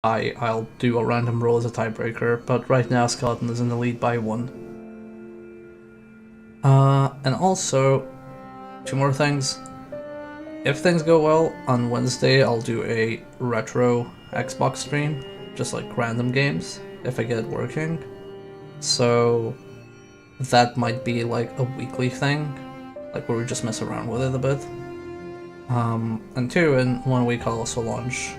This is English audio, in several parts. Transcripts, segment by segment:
I'll do a random roll as a tiebreaker, but right now Skeleton is in the lead by 1. And also, two more things. If things go well, on Wednesday I'll do a retro Xbox stream, just like random games, if I get it working. So that might be like a weekly thing, like where we just mess around with it a bit. And two, in 1 week I'll also launch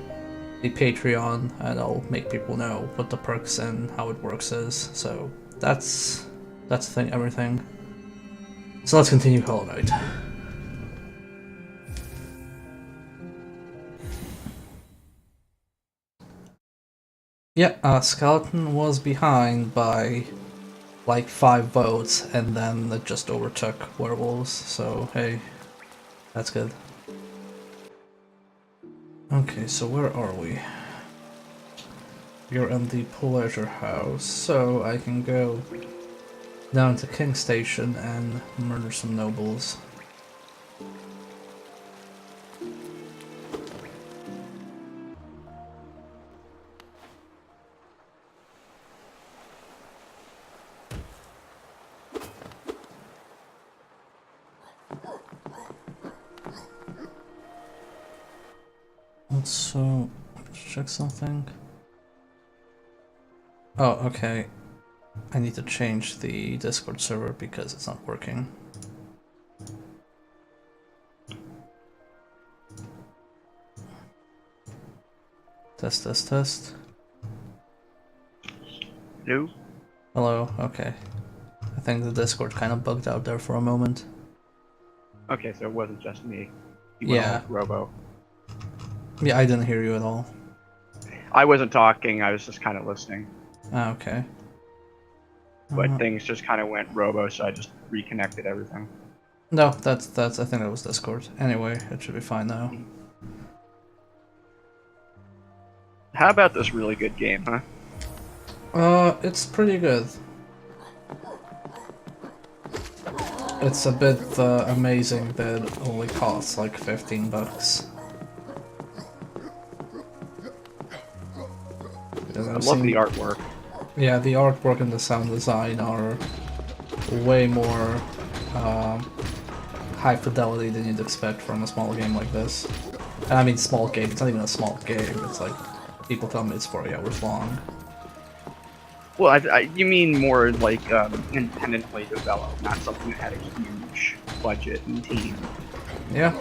the Patreon, and I'll make people know what the perks and how it works is. So that's the thing, everything. So let's continue Hollow Knight. Yeah, Skeleton was behind by like 5 votes, and then it just overtook Werewolves, so hey, that's good. Okay, so where are we? You're in the Pleasure House, so I can go down to King Station and murder some nobles. So, let's check something. Oh, okay. I need to change the Discord server because it's not working. Test, test, test. Hello? Hello, okay. I think the Discord kind of bugged out there for a moment. Okay, so it wasn't just me. You went Yeah. all Robo. Yeah, I didn't hear you at all. I wasn't talking, I was just kind of listening. Ah, okay. But things just kind of went Robo, so I just reconnected everything. No, that's I think that was Discord. Anyway, it should be fine now. How about this really good game, huh? It's pretty good. It's a bit amazing that it only costs like 15 bucks. I love the artwork. Yeah, the artwork and the sound design are way more high fidelity than you'd expect from a small game like this. And I mean small game, it's not even a small game, it's like, people tell me it's 40 hours long. Well, you mean more like independently developed, not something that had a huge budget and team. Yeah.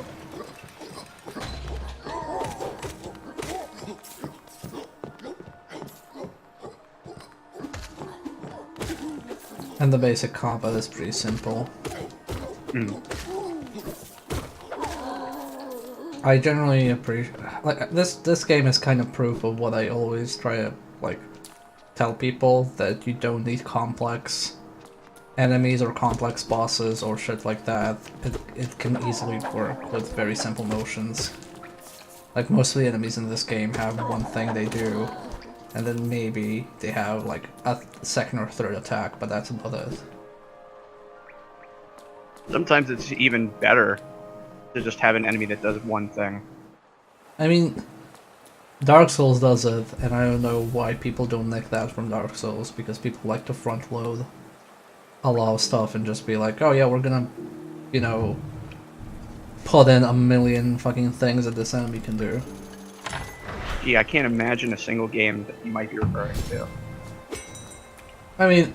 And the basic combat is pretty simple. I generally appreciate, like, this game is kind of proof of what I always try to like tell people, that you don't need complex enemies or complex bosses or shit like that. It can easily work with very simple motions. Like, most of the enemies in this game have one thing they do, and then maybe they have like a second or third attack, but that's about it. Sometimes it's even better to just have an enemy that does one thing. I mean, Dark Souls does it, and I don't know why people don't nick that from Dark Souls, because people like to front load a lot of stuff and just be like, oh yeah, we're gonna, you know, put in a million fucking things that this enemy can do. Gee, I can't imagine a single game that you might be referring to. I mean,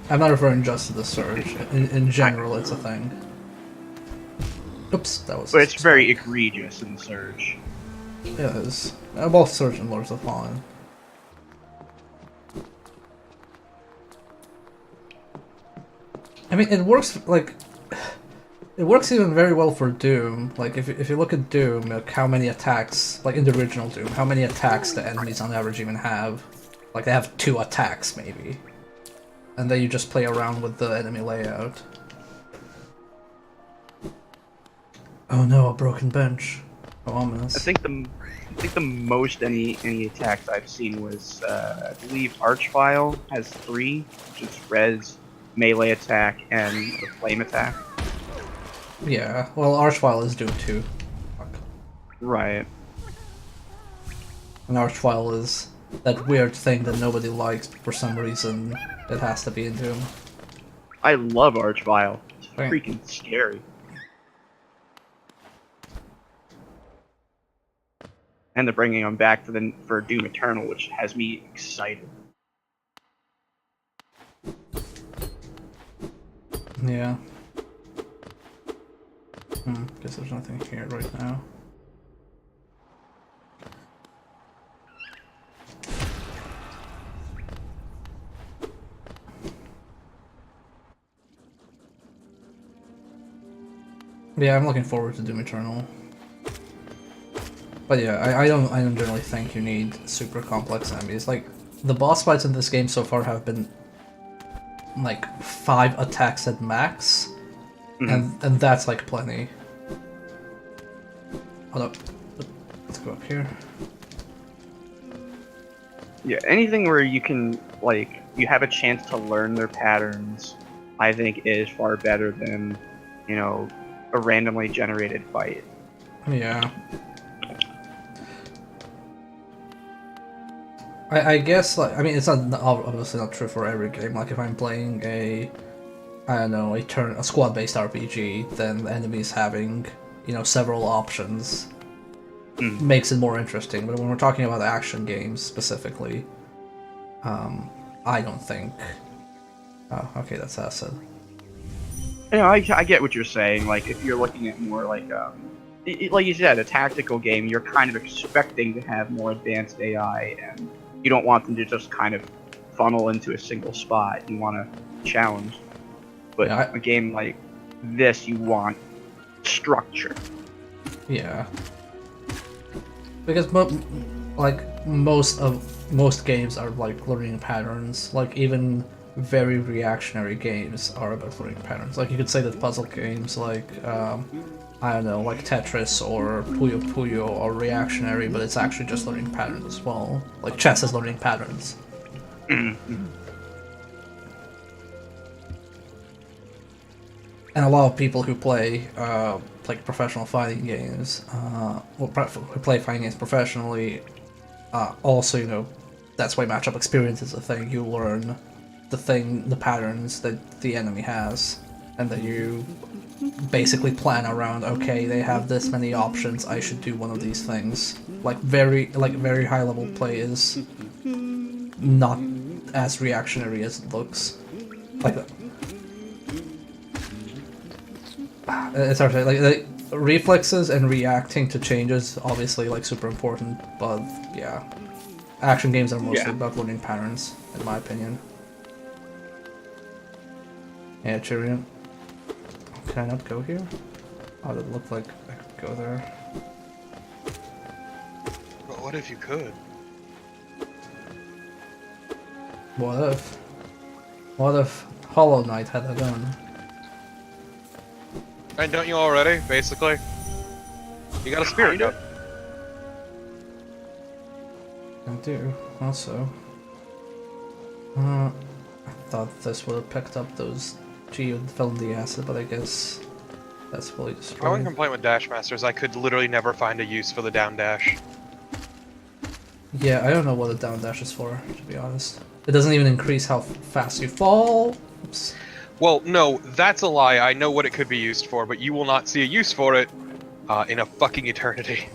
I'm not referring just to the Surge. In general, it's a thing. Oops, that was... But it's very egregious in Surge. It is. Both Surge and Lords of Fallen. I mean, it works, like... It works even very well for Doom. Like, if you look at Doom, like, how many attacks... Like, in the original Doom, how many attacks the enemies on average even have? Like, they have 2 attacks, maybe. And then you just play around with the enemy layout. Oh no, a broken bench. Oh, ominous. I think the most any attacks I've seen was I believe Archvile has 3, which is res, melee attack, and the flame attack. Yeah, well, Archvile is Doom too. Fuck. Right. An archvile is that weird thing that nobody likes, but for some reason it has to be in Doom. I love Archvile. It's Right. freaking scary. And they're bringing him back for Doom Eternal, which has me excited. Yeah. Guess there's nothing here right now. Yeah, I'm looking forward to Doom Eternal. But yeah, I don't generally think you need super complex enemies. Like, the boss fights in this game so far have been like 5 attacks at max, and that's like plenty. Hold up. Let's go up here. Yeah, anything where you can, like, you have a chance to learn their patterns, I think is far better than, you know, a randomly generated fight. Yeah. I guess, like, I mean, it's not obviously not true for every game. Like, if I'm playing a, I don't know, a squad-based RPG, then the enemies having, you know, several options makes it more interesting. But when we're talking about action games specifically, I don't think. Oh, okay, that's acid. You know, I get what you're saying. Like, if you're looking at more like, like you said, a tactical game, you're kind of expecting to have more advanced AI, and you don't want them to just kind of funnel into a single spot. You want to challenge. But Yeah, a game like this, you want structure. Yeah. Because most games are like learning patterns. Like, even very reactionary games are about learning patterns. Like, you could say that puzzle games like I don't know, like Tetris or Puyo Puyo are reactionary, but it's actually just learning patterns as well. Like, chess is learning patterns. And a lot of people who play like professional fighting games, who play fighting games professionally, also, you know, that's why matchup experience is a thing. You learn the patterns that the enemy has, and that you basically plan around. Okay, they have this many options. I should do one of these things. Like, very high level play is not as reactionary as it looks. Like, it's hard to say. Like reflexes and reacting to changes, obviously, like, super important. But yeah, action games are mostly about learning patterns, in my opinion. Yeah, Tyrion. Can I not go here? Oh, it looked like I could go there. But what if you could? What if? What if Hollow Knight had a gun? And don't you already, basically? You got a spirit gun. I do, also. I thought this would have picked up those geode fell in the acid, but I guess that's fully My one destroyed. complaint with Dash Masters, I could literally never find a use for the down dash. Yeah, I don't know what the down dash is for, to be honest. It doesn't even increase how fast you fall. Oops. Well, no, that's a lie. I know what it could be used for, but you will not see a use for it in a fucking eternity.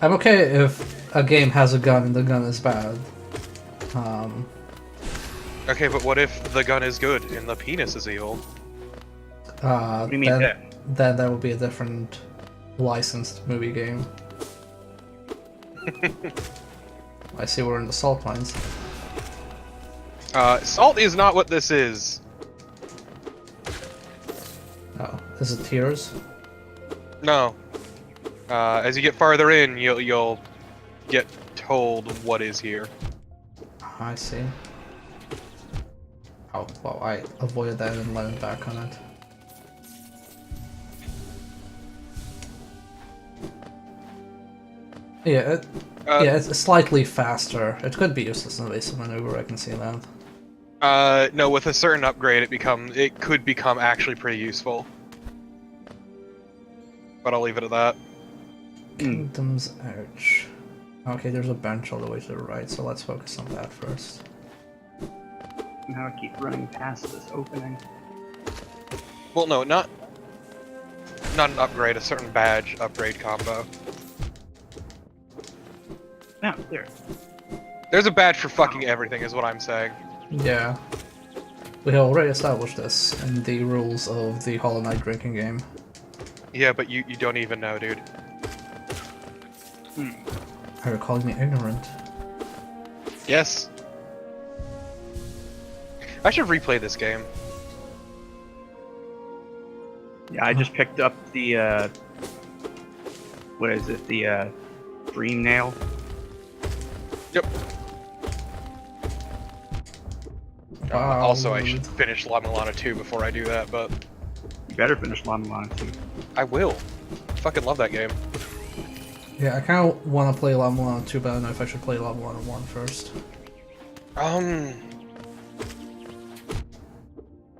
I'm okay if a game has a gun and the gun is bad. Okay, but what if the gun is good and the penis is evil? What do you mean then that would be a different licensed movie game. I see we're in the salt mines. Salt is not what this is. Oh, is it tears? No. As you get farther in, you'll get told what is here. I see. Oh, well, I avoided that and landed back on it. Yeah, it's slightly faster. It could be useless in a basic maneuver, I can see that. No, with a certain upgrade, it could become actually pretty useful. but I'll leave it at that. Kingdom's Edge. Okay, there's a bench all the way to the right, so let's focus on that first. Now I keep running past this opening. Well, no, not an upgrade, a certain badge upgrade combo. Now, there. There's a badge for fucking everything, is what I'm saying. Yeah. We have already established this in the rules of the Hollow Knight drinking game. Yeah, but you don't even know, dude. Are you calling me ignorant? Yes. I should replay this game. Yeah, I just picked up the, what is it, the, Dream Nail. Yep. Wow. Also, I should finish La Milana 2 before I do that, but You better finish La Milana too. I will. Fucking love that game. Yeah, I kind of want to play La Mulana 2, but I don't know if I should play La Mulana 1 first.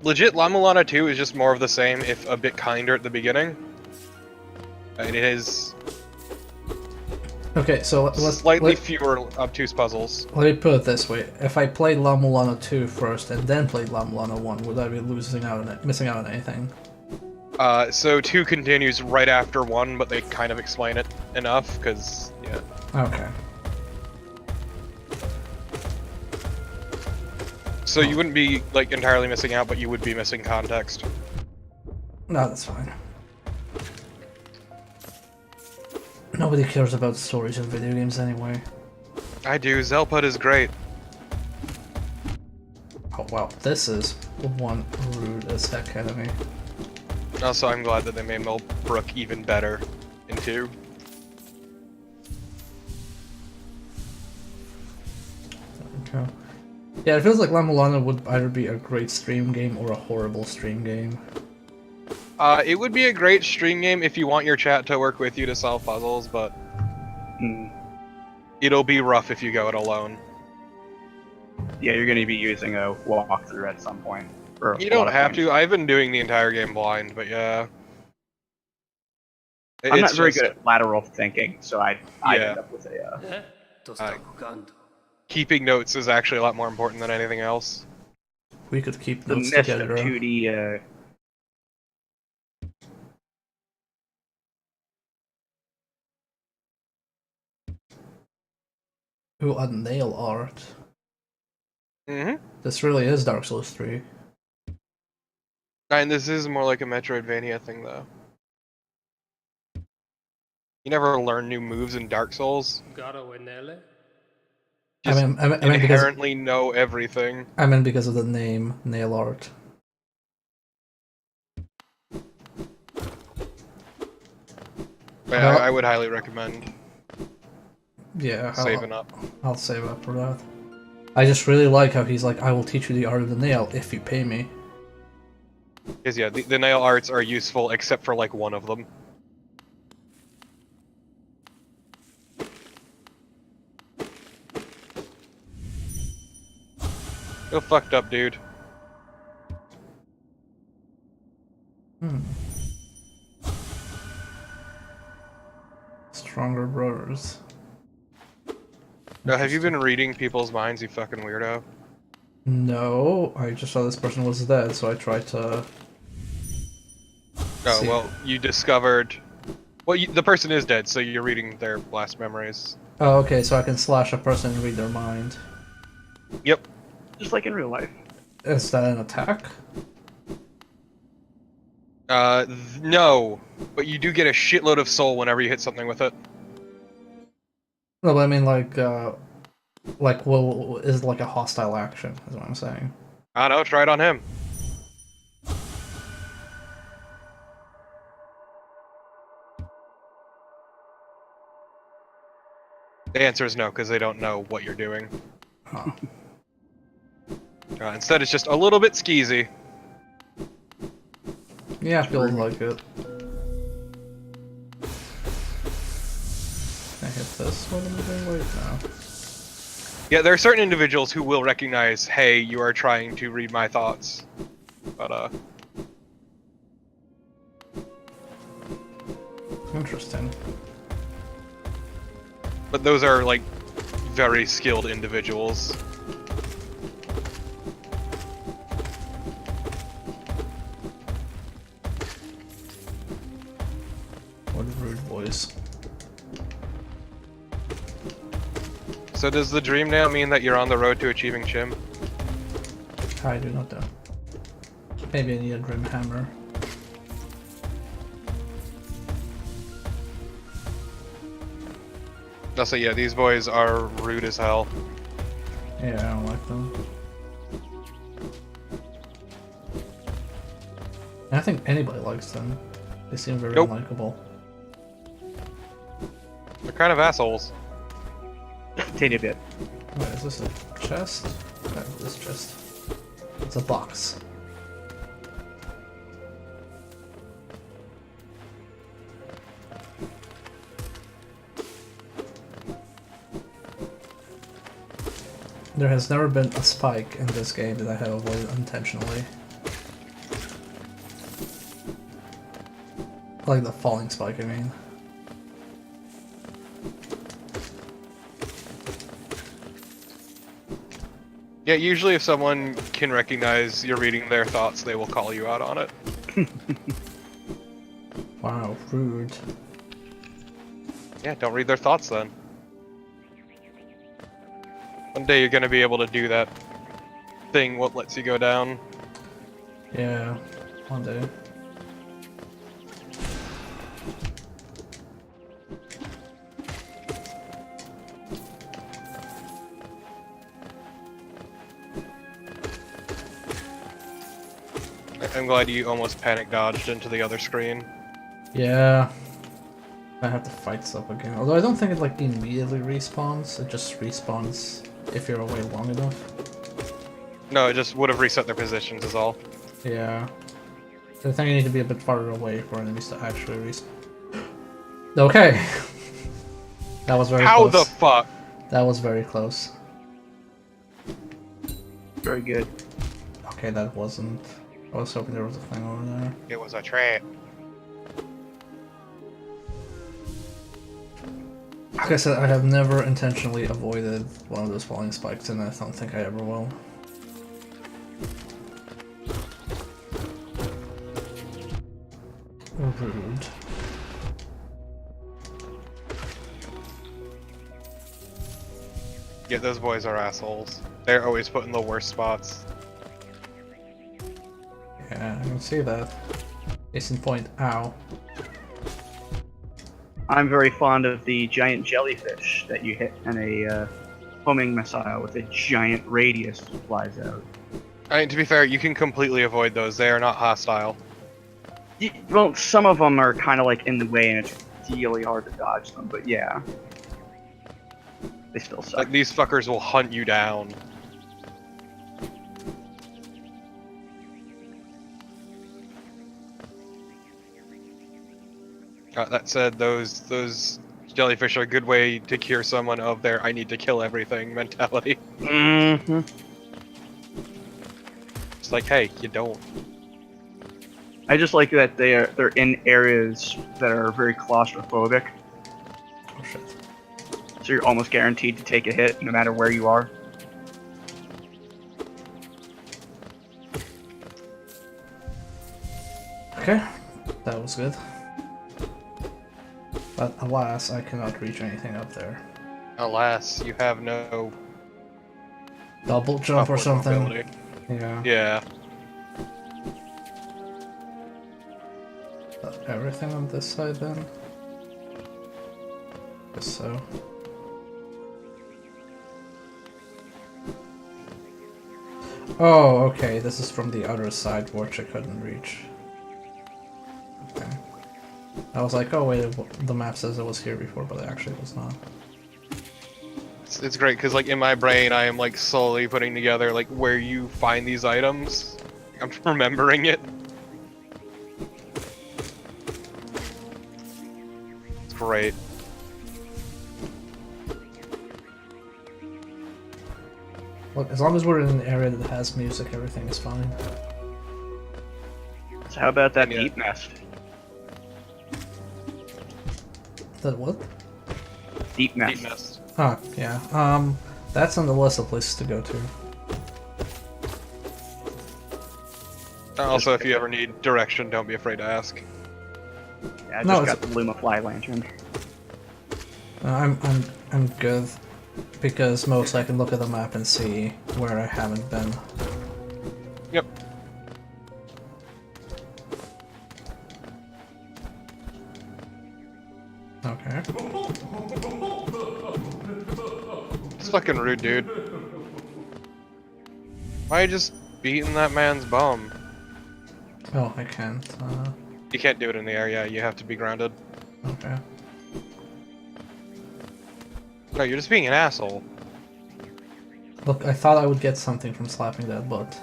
Legit, La Milana 2 is just more of the same, if a bit kinder at the beginning. And it is Okay, so let's slightly fewer obtuse puzzles. let me put it this way: if I played La Mulana 2 first and then played La Mulana 1, would I be missing out on anything? So 2 continues right after 1, but they kind of explain it enough, because, yeah. Okay. So you wouldn't be, like, entirely missing out, but you would be missing context. No, that's fine. Nobody cares about stories in video games anyway. I do. Zelpud is great. Oh wow, this is one rude as heck enemy. Also, I'm glad that they made Millbrook even better in 2. Okay. Yeah, it feels like La Mulana would either be a great stream game or a horrible stream game. It would be a great stream game if you want your chat to work with you to solve puzzles, but it'll be rough if you go it alone. Yeah, you're gonna be using a walkthrough at some point. Or You a don't lot of have times. to. I've been doing the entire game blind, but yeah. I'm not It's very just good at lateral thinking, so I Yeah. end up with a. keeping notes is actually a lot more important than anything else. We could keep The notes mist of together. 2D. Ooh, a nail art. Mm-hmm. This really is Dark Souls 3. And this is more like a Metroidvania thing, though. You never learn new moves in Dark Souls. I Just mean because inherently know everything. because of the name nail art. But Well- I would highly recommend Yeah, saving up. I'll save up for that. I just really like how he's like, I will teach you the art of the nail if you pay me. Because yeah, the nail arts are useful except for like one of them. You're fucked up, dude. Stronger brothers. No, have you been reading people's minds, you fucking weirdo? No, I just saw this person was dead, so I tried to. Oh, See. well, you discovered... Well, the person is dead, so you're reading their last memories. Oh, okay, so I can slash a person and read their mind. Yep. Just like in real life. Is that an attack? No. But you do get a shitload of soul whenever you hit something with it. No, but I mean well, is it like a hostile action, is what I'm saying. I don't know, try it on him. The answer is no, because they don't know what you're doing. Huh. Instead, it's just a little bit skeezy. Yeah, feels like it. Can I hit this while I'm moving? Wait, no. Yeah, there are certain individuals who will recognize, hey, you are trying to read my thoughts. But, Interesting. But those are like very skilled individuals. What rude boys. So does the dream now mean that you're on the road to achieving Chim? I do not know. Maybe I need a Dream Hammer. Also, yeah, these boys are rude as hell. Yeah, I don't like them. I think anybody likes them. They seem very Nope. unlikable. They're kind of assholes. Teeny bit. Wait, is this a chest? No, this chest. It's a box. There has never been a spike in this game that I have avoided intentionally. Like the falling spike, I mean. Yeah, usually if someone can recognize you're reading their thoughts, they will call you out on it. Wow, rude. Yeah, don't read their thoughts then. One day you're gonna be able to do that thing what lets you go down. Yeah, one day. I'm glad you almost panic dodged into the other screen. Yeah. I have to fight stuff again. Although I don't think it like immediately respawns, it just respawns if you're away long enough. No, it just would have reset their positions is all. Yeah. So I think I need to be a bit farther away for enemies to actually respawn. Okay. That was very How close. the fuck? That was very close. Very good. Okay, that wasn't. I was hoping there was a thing over there. It was a trap. Like I said, I have never intentionally avoided one of those falling spikes, and I don't think I ever will. Rude. Yeah, those boys are assholes. They're always put in the worst spots. Yeah, I can see that. Case in point, ow. I'm very fond of the giant jellyfish that you hit and a homing missile with a giant radius flies out. I mean, to be fair, you can completely avoid those. They are not hostile. Well, some of them are kind of like in the way and it's really hard to dodge them, but yeah. They still suck. Like, these fuckers will hunt you down. That said, those jellyfish are a good way to cure someone of their "I need to kill everything" mentality. Mm-hmm. It's like, hey, you don't. I just like that they're in areas that are very claustrophobic, Oh shit. so you're almost guaranteed to take a hit no matter where you are. Okay, that was good. But alas, I cannot reach anything up there. Alas, you have no Double jump or upward something. mobility. Yeah. Yeah. Everything on this side then? Guess so. Oh, okay, this is from the other side which I couldn't reach. Okay. I was like, oh wait, the map says it was here before, but it actually was not. It's great because, like, in my brain, I am like slowly putting together like where you find these items. I'm remembering it. It's great. Look, as long as we're in an area that has music, everything is fine. So how about that Yeah. deep nest? That what? Deep Nest. Deep Nest. Oh, yeah. That's on the list of places to go to. Also, if you ever need direction, don't be afraid to ask. Yeah, I No, just it's- got the Luma Fly Lantern. I'm good because mostly I can look at the map and see where I haven't been. Yep. Okay. It's fucking rude, dude. Why are you just beating that man's bum? Oh, I can't. You can't do it in the air, yeah, you have to be grounded. Okay. No, you're just being an asshole. Look, I thought I would get something from slapping that butt.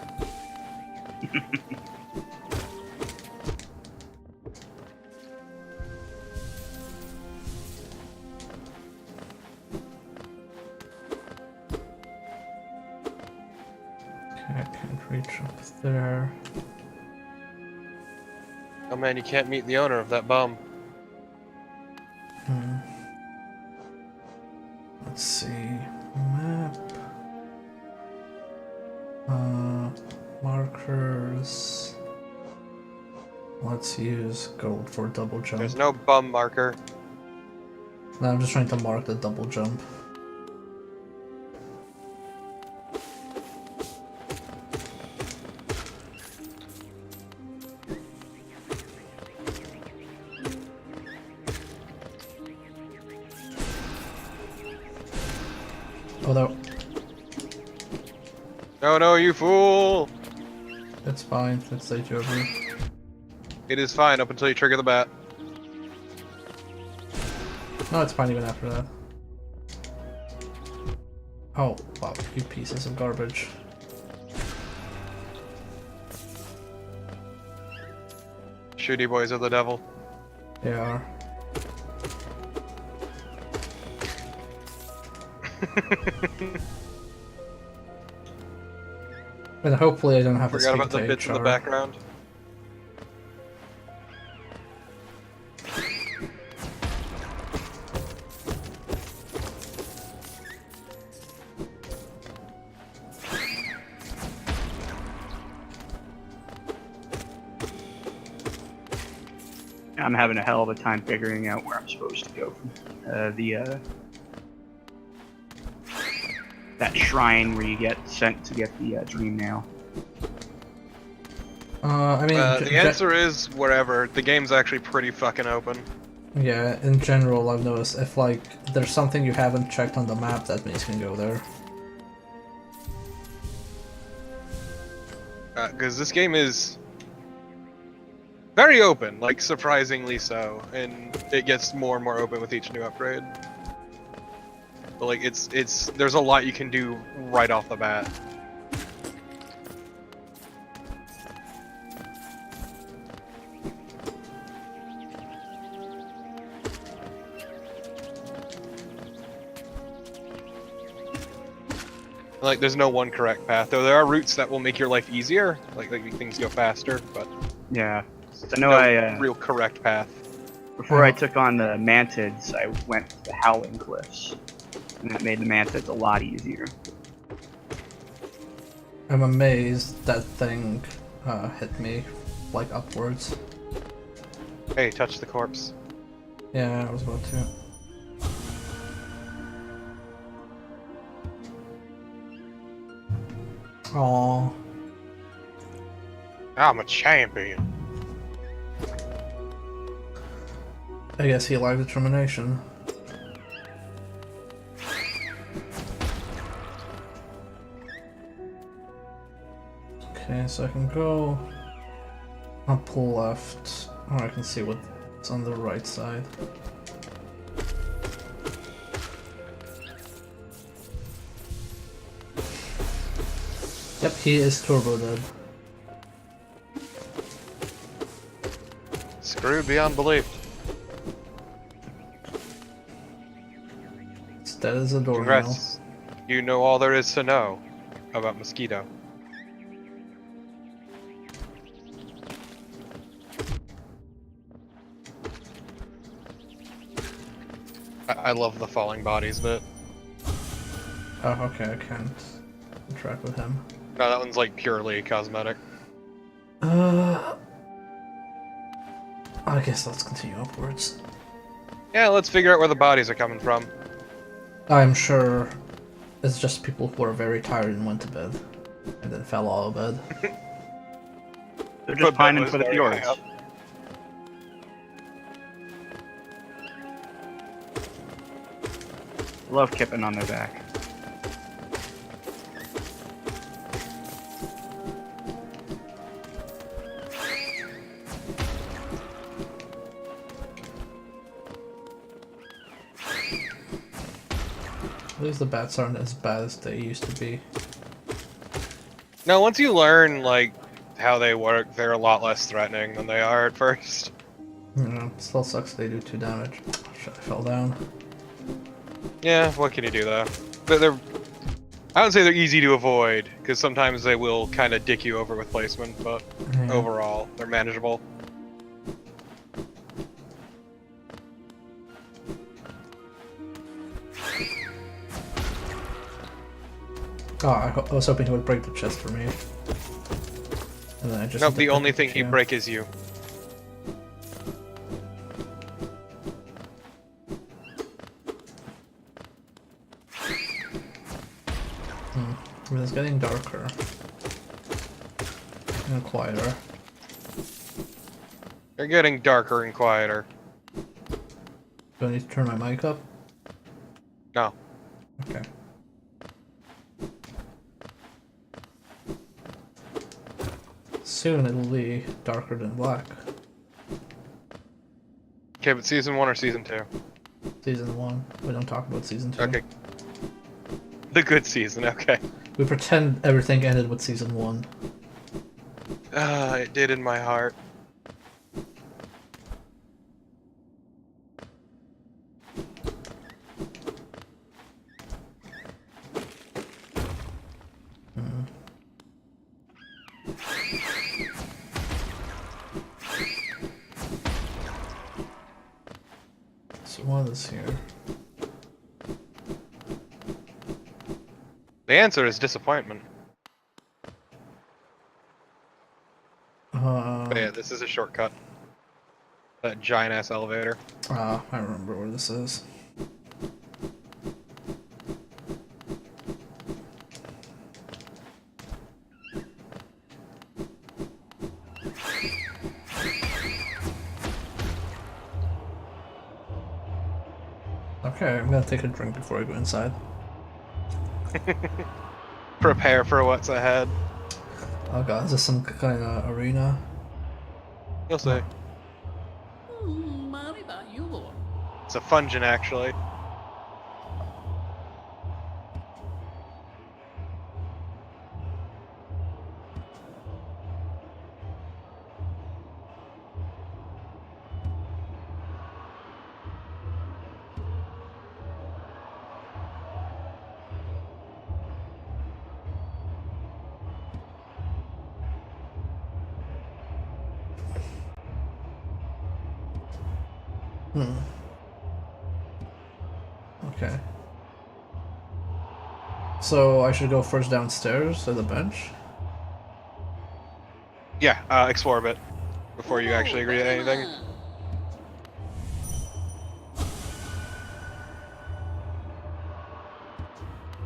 Okay, I can't reach up there. Oh man, you can't meet the owner of that bum. Hmm. Let's see. Map. Markers. Let's use gold for double jump. There's no bum marker. No, I'm just trying to mark the double jump. Oh no, No, no, you fool! it's fine. It's stage over. It is fine up until you trigger the bat. No, it's fine even after that. Oh, wow, you pieces of garbage. Shooty boys are the devil. They are. But hopefully I don't have to Forgot speak about the to bits in the HR. background. I'm having a hell of a time figuring out where I'm supposed to go from that shrine where you get sent to get the dream nail. I mean, The answer is wherever. The game's actually pretty fucking open. yeah, in general, I've noticed if like there's something you haven't checked on the map, that means you can go there. Because this game is very open, like surprisingly so, and it gets more and more open with each new upgrade. But like, there's a lot you can do right off the bat. Like, there's no one correct path, though there are routes that will make your life easier, like make things go faster, but Yeah. I know no real correct path. before I took on the Mantids, I went to the Howling Cliffs, and that made the Mantids a lot easier. I'm amazed that thing hit me like upwards. Hey, touch the corpse. Yeah, I was about to. Aww. I'm a champion. I guess he lacked determination. Okay, so I can go up left, or I can see what's on the right side. Yep, he is turbo dead. Screwed beyond belief. It's dead as a doornail. Congrats. You know all there is to know about Mosquito. I love the falling bodies bit. Oh, okay, I can't interact with him. No, that one's like purely cosmetic. I guess let's continue upwards. Yeah, let's figure out where the bodies are coming from. I'm sure it's just people who are very tired and went to bed, and then fell out of bed. They're just But Ben pining was for the very fjords. high up. Love kipping on their back. At least the bats aren't as bad as they used to be. No, once you learn like how they work, they're a lot less threatening than they are at first. You know, still sucks they do 2 damage. Shit, I fell down. Yeah, what can you do though? They're I don't say they're easy to avoid, because sometimes they will kind of dick you over with placement, but Yeah. overall, they're manageable. Oh, I was hoping he would break the chest for me. And then I just. Nope, the only thing he'd break is you. I mean, it's getting darker. And quieter. They're getting darker and quieter. Do I need to turn my mic up? No. Okay. Soon it'll be darker than black. Okay, but season 1 or season 2? Season 1. We don't talk about season 2. Okay. The good season, okay. We pretend everything ended with season 1. It did in my heart. So what is here? The answer is disappointment. But yeah, this is a shortcut. That giant ass elevator. I remember where this is. Okay, I'm gonna take a drink before I go inside. Prepare for what's ahead. Oh god, is this some kind of arena? You'll see. It's a Fungin, actually. Okay. So I should go first downstairs to the bench? Yeah, explore a bit before you actually agree to anything.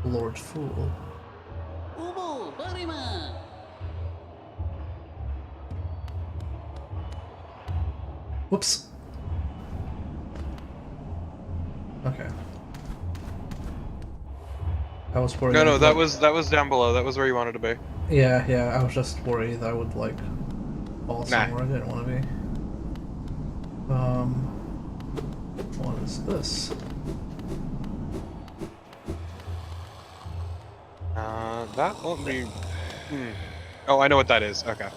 Lord Fool. Whoops. Okay. I was worried. No, I'd, that was down below. That was where you wanted to be. Yeah, yeah. I was just worried I would like fall somewhere I didn't want to be. What is this? That won't be. Oh, I know what that is. Okay.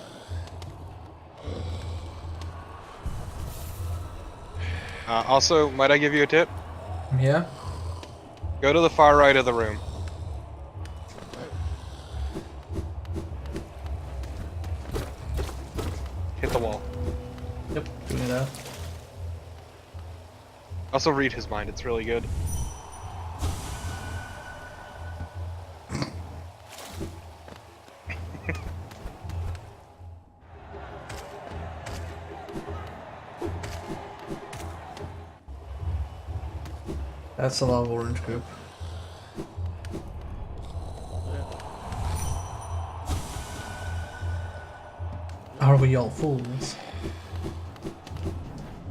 Also, might I give you a tip? Yeah. Go to the far right of the room. Hit the wall. Yep. Doing that. Also read his mind, it's really good. That's a lot of orange goop. Are we all fools?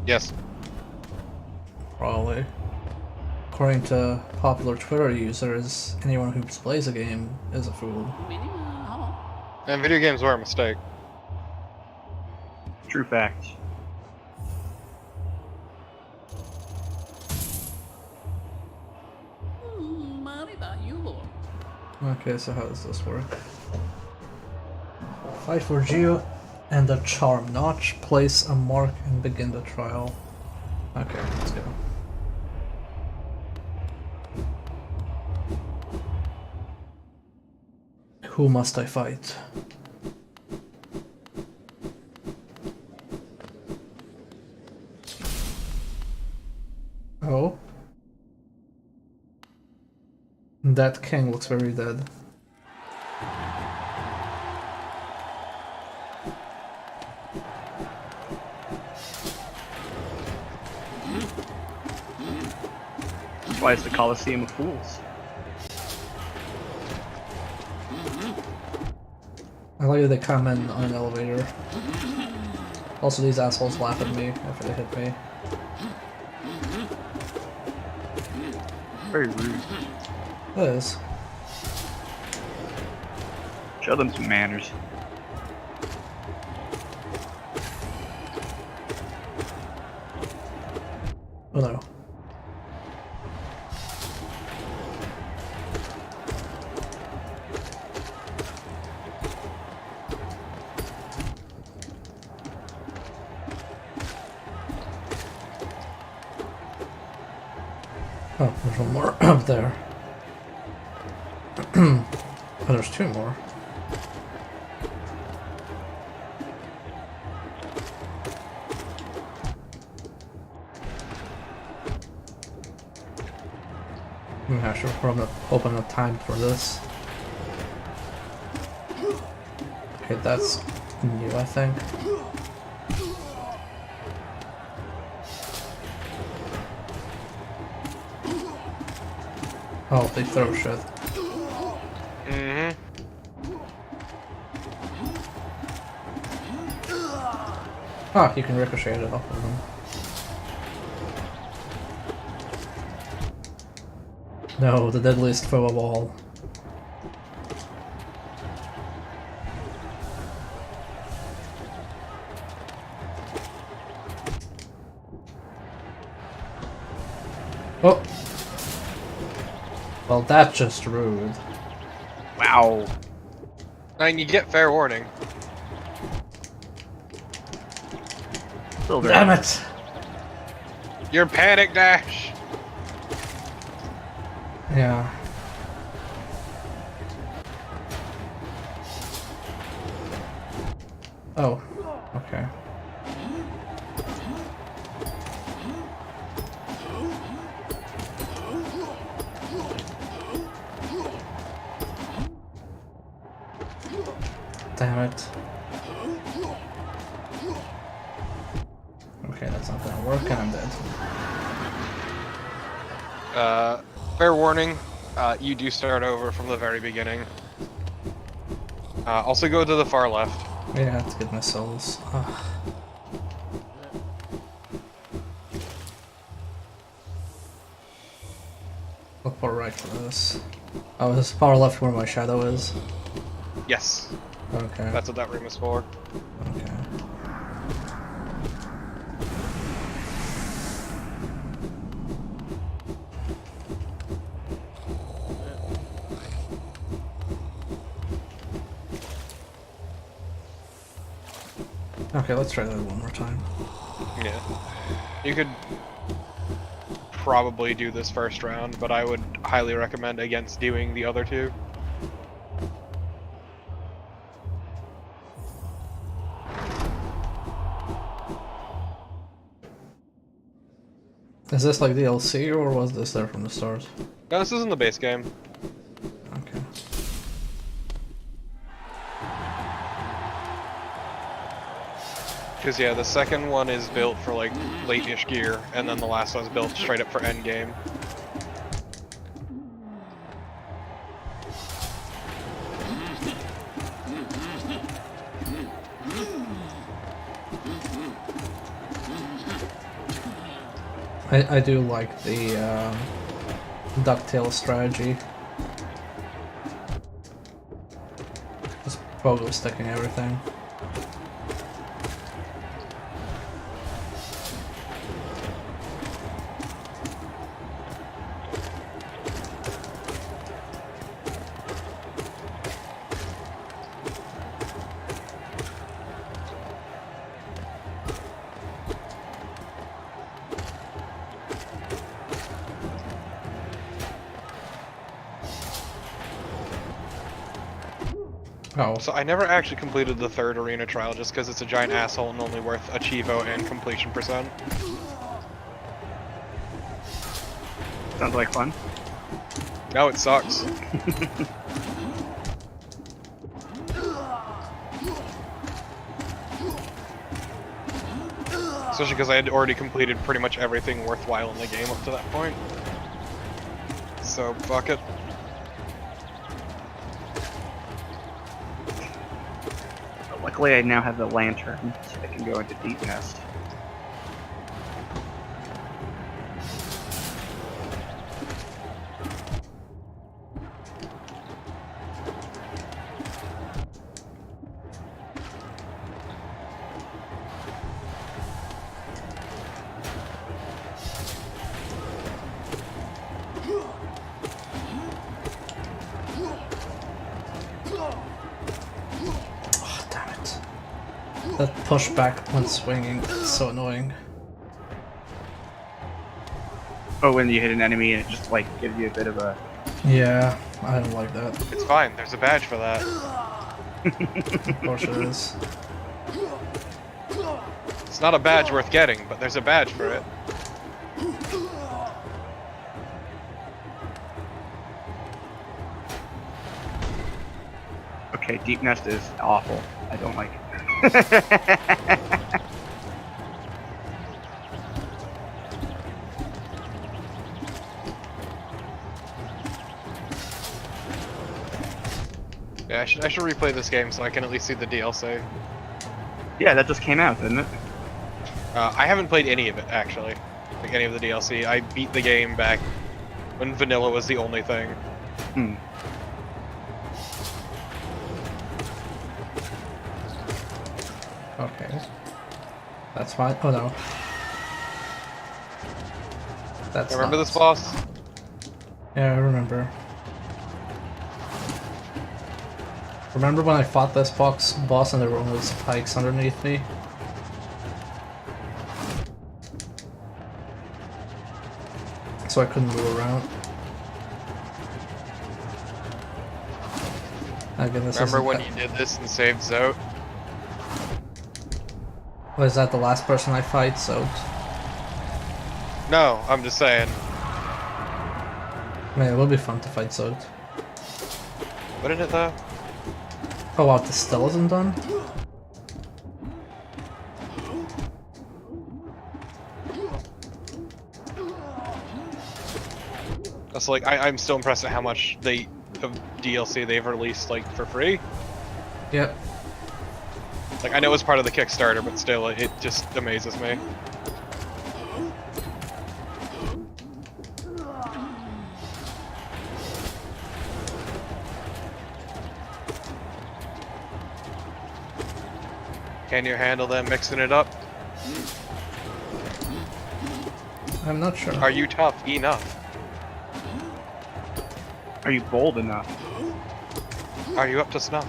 Yes. Probably. According to popular Twitter users, anyone who plays a game is a fool. And video games were a mistake. True fact. Okay, so how does this work? Fight for Geo and the charm notch, place a mark and begin the trial. Okay, let's go. Who must I fight? Oh? That king looks very dead. That's why it's the Coliseum of Fools. I like that they come in on an elevator. Also, these assholes laugh at me after they hit me. Very rude. It is. Show them some manners. Oh no. Oh, there's one more up there. Oh, there's two more. I'm not sure if I'm gonna open up time for this. Okay, that's new, I think. Oh, they throw shit. Mm-hmm. Ah, you can ricochet it off of them. No, the deadliest foe of all. Oh! Well, that's just rude. Wow. And you get fair warning. Still very Damn it! Your panic dash! Yeah. Oh, okay. Damn it. Okay, that's not gonna work and I'm dead. Fair warning, you do start over from the very beginning. Also go to the far left. Yeah, let's get my souls. Ugh. Look far right for this. Oh, this is far left where my shadow is. Yes, Okay. that's what that room is for. Okay. Okay, let's try that one more time. Yeah. You could probably do this first round, but I would highly recommend against doing the other two. Is this like DLC or was this there from the start? No, this is in the base game. Okay. Because yeah, the second one is built for like late-ish gear, and then the last one's built straight up for endgame. I do like the DuckTales strategy. Just pogo sticking everything. Oh, So I never actually completed the third arena trial just because it's a giant asshole and only worth Achievo and completion percent. Sounds like fun. No, it sucks. Especially because I had already completed pretty much everything worthwhile in the game up to that point. So, fuck it. Luckily, I now have the lantern, so I can go into Deep Nest. oh, damn it. That pushback when swinging is so annoying. Oh, when you hit an enemy and it just like gives you a bit of a... Yeah, I don't like that. It's fine, there's a badge for that. Of course it is. It's not a badge worth getting, but there's a badge for it. Okay, Deep Nest is awful. I don't like it. Yeah, I should replay this game so I can at least see the DLC. Yeah, that just came out, didn't it? I haven't played any of it, actually. Like, any of the DLC. I beat the game back when vanilla was the only thing. Hmm. Okay. That's fine. Oh no. That's Remember not- this boss? Yeah, I remember. Remember when I fought this boss and there were only spikes underneath me? So I couldn't move around. Again, this Remember isn't when that- you did this and saved Zote? Was that the last person I fight? So, No, I'm just saying. I mean, it will be fun to fight Zote. Wouldn't it though? Oh wow, this still isn't done? That's like I'm still impressed at how much of DLC they've released like for free. Yep. Like I know it's part of the Kickstarter, but still, it just amazes me. Can you handle them mixing it up? I'm not sure. Are you tough enough? Are you bold enough? Are you up to snuff?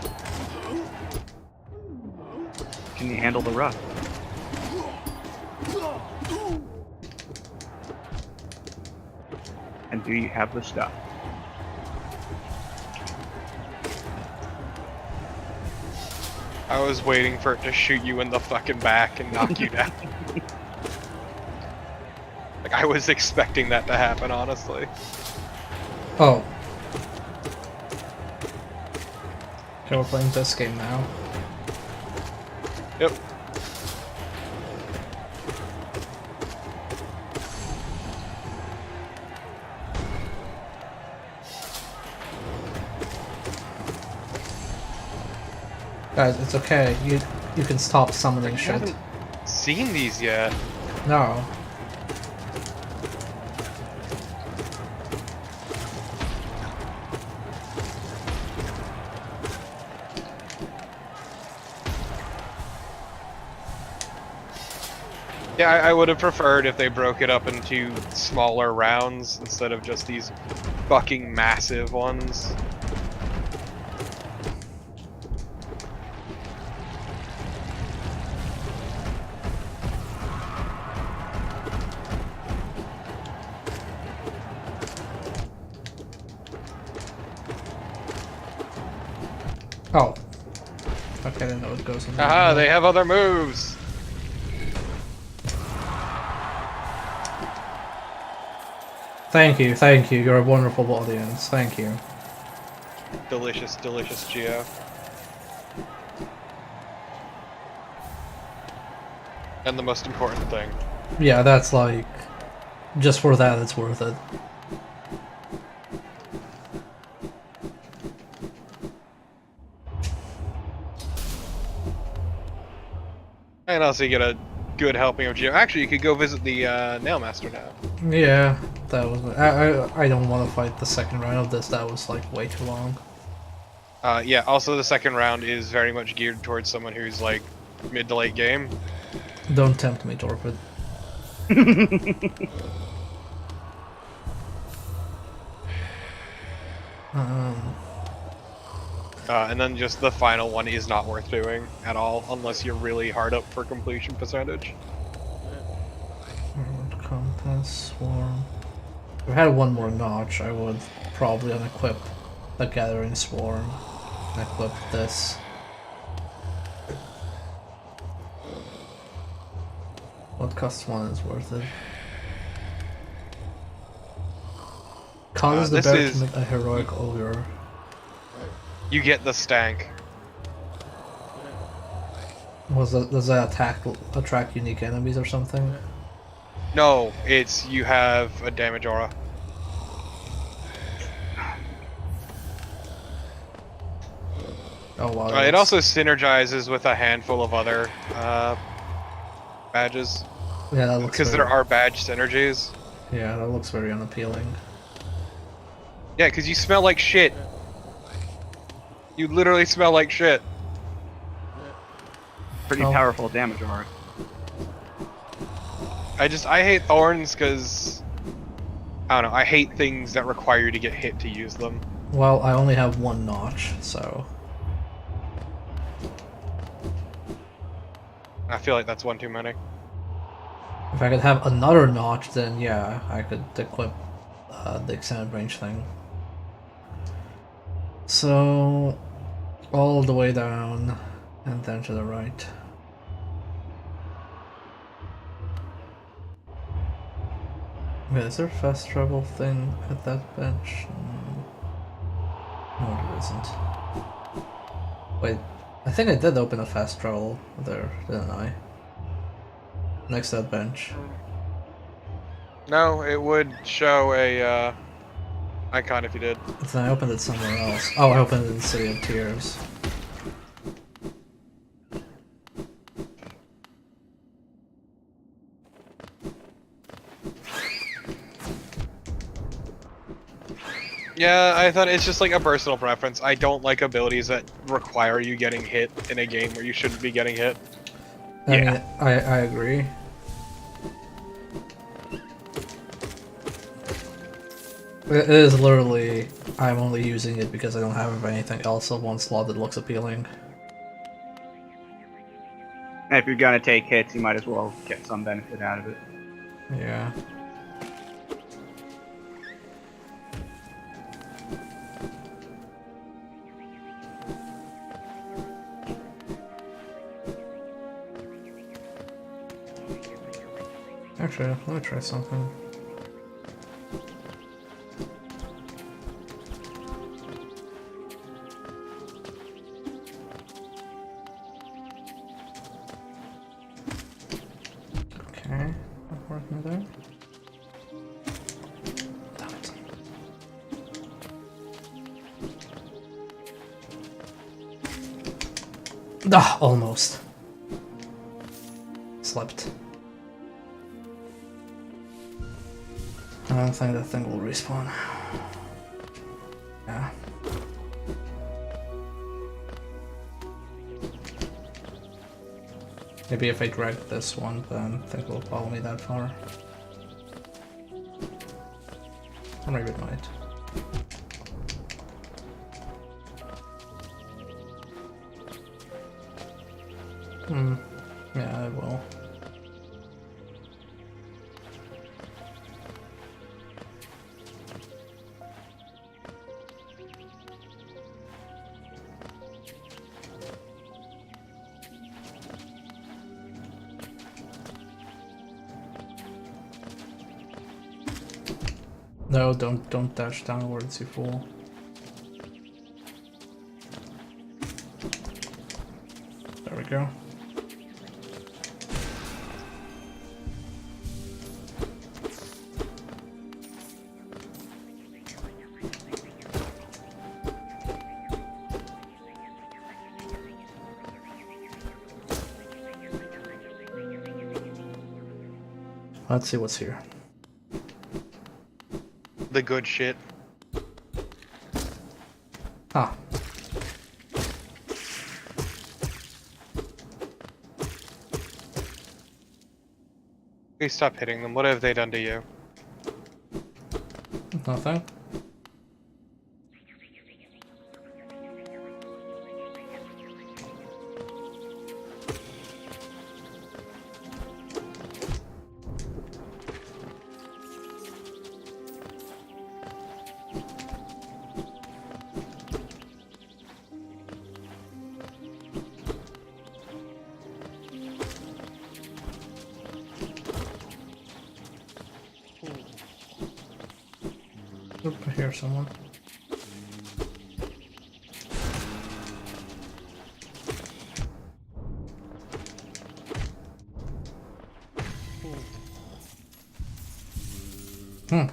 Can you handle the rough? And do you have the stuff? I was waiting for it to shoot you in the fucking back and knock you down. Like Like, I was expecting that to happen, honestly. Oh. Okay, we're playing this game now. Yep. Guys, it's okay. You can stop summoning I shit. haven't seen these yet. No. Yeah, I would have preferred if they broke it up into smaller rounds instead of just these fucking massive ones. Oh. Okay, then it goes in. Haha, they have other moves! Thank you, thank you. You're a wonderful audience. Thank you. Delicious, delicious Geo. And the most important thing. Yeah, that's like... Just for that, it's worth it. And also you get a good helping of Geo. Actually, you could go visit the Nailmaster now. Yeah, that was... I don't want to fight the second round of this. That was like way too long. Yeah, also the second round is very much geared towards someone who's like mid to late game. Don't tempt me, Torpid. um... And then just the final one is not worth doing at all, unless you're really hard up for completion percentage. World Compass, Swarm... If I had one more notch, I would probably unequip the Gathering Swarm and equip this. What cost one is worth it? Causes the this bear is- to make a heroic ogre. You get the stank. Does that attract unique enemies or something? No, it's you have a damage aura. Oh wow. It that's- also synergizes with a handful of other badges. Yeah, that looks Because very, there are badge synergies. Yeah, that looks very unappealing. Yeah, because you smell like shit. You literally smell like shit. Pretty Oh. powerful damage aura. I hate thorns because I don't know. I hate things that require you to get hit to use them. Well, I only have one notch, so I feel like that's one too many. if I could have another notch, then yeah, I could equip the extended range thing. So, all the way down, and then to the right. Wait, is there a fast travel thing at that bench? No, there isn't. Wait, I think I did open a fast travel there, didn't I? Next to that bench. No, it would show a icon if you did. But then I opened it somewhere else. Oh, I opened it in City of Tears. Yeah, I thought it's just like a personal preference. I don't like abilities that require you getting hit in a game where you shouldn't be getting hit. I Yeah. mean, I agree. It is literally, I'm only using it because I don't have anything else of one slot that looks appealing. And if you're gonna take hits, you might as well get some benefit out of it. Yeah. Actually, let me try something. Ah, almost. Slept. I don't think that thing will respawn. Yeah. Maybe if I drag this one, then I think it will follow me that far. Or maybe it might. Yeah, it will. No, don't dash downwards, you fool. There we go. Let's see what's here. The good shit. Ah. Please stop hitting them. What have they done to you? Nothing. Oop, I hear someone.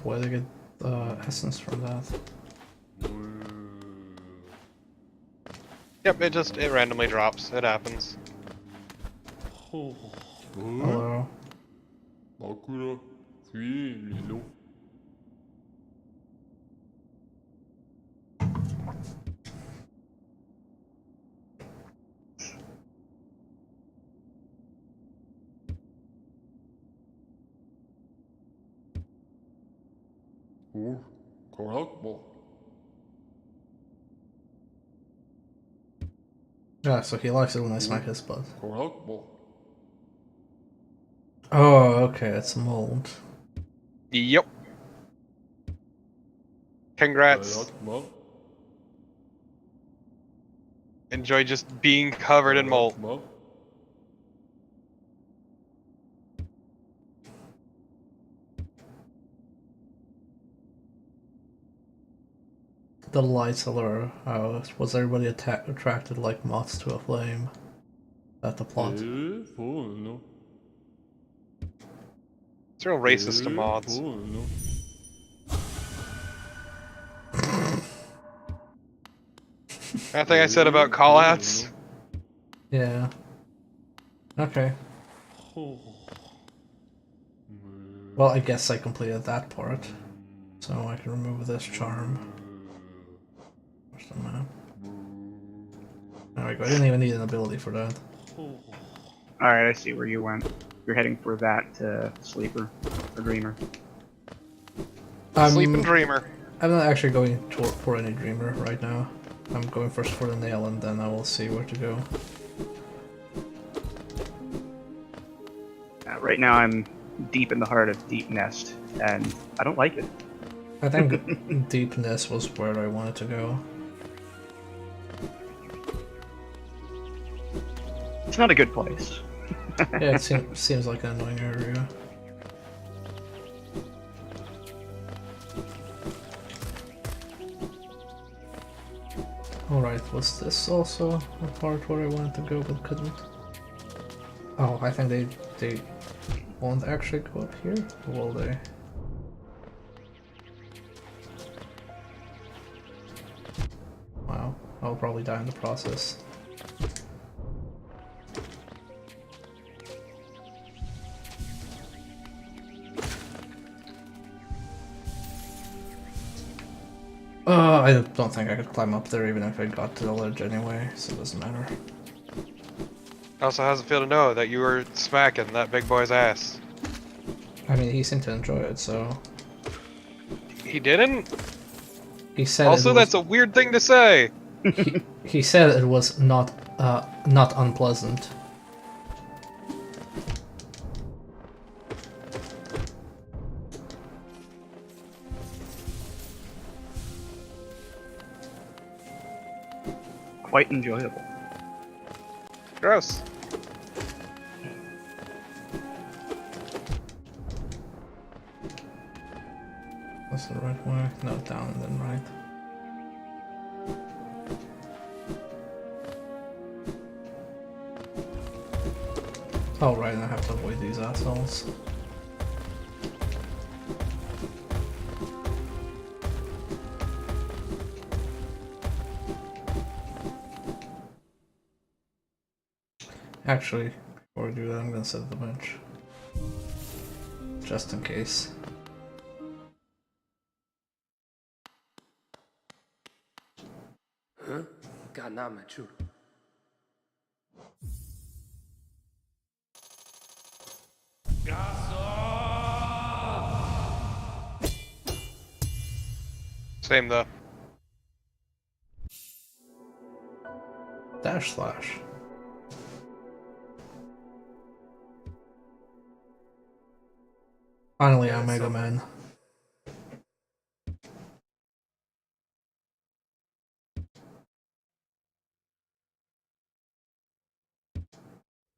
Why did I get essence from that? Yep, it randomly drops. It happens. Hello. Makura, Lilo. Karakba. Yeah, so he likes it when I smack his butt. Karakba. Oh, okay, it's mold. Yep. Congrats. Karakba. Enjoy just being covered in mold. Karakba. The lights allure. Was everybody attracted like moths to a flame? That's the plot. Telefono. It's real racist to mods. Telefono. That thing I said about callouts. Yeah. Okay. Well, I guess I completed that part. So I can remove this charm. Where's the map? There we go. I didn't even need an ability for that. Alright, I see where you went. You're heading for that sleeper or dreamer. Sleep and dreamer. I'm not actually going for any dreamer right now. I'm going first for the nail and then I will see where to go. Right now I'm deep in the heart of Deep Nest, and I don't like it. I think Deepness was where I wanted to go. It's not a good place. Yeah, it seems like an annoying area. Alright, was this also a part where I wanted to go but couldn't? Oh, I think they won't actually go up here, or will they? Wow, I'll probably die in the process. I don't think I could climb up there even if I got to the ledge anyway, so it doesn't matter. Also, how's it feel to know that you were smacking that big boy's ass? I mean, he seemed to enjoy it, so... He didn't? He said Also, that's a weird thing to say! he said it was not unpleasant. Quite enjoyable. Gross. That's the right way? No, down and then right. Oh right, I have to avoid these assholes. Actually, before we do that, I'm gonna set the bench. Just in case. Huh? God, not mature. Same though. Dash slash. Finally, I'm Mega Man.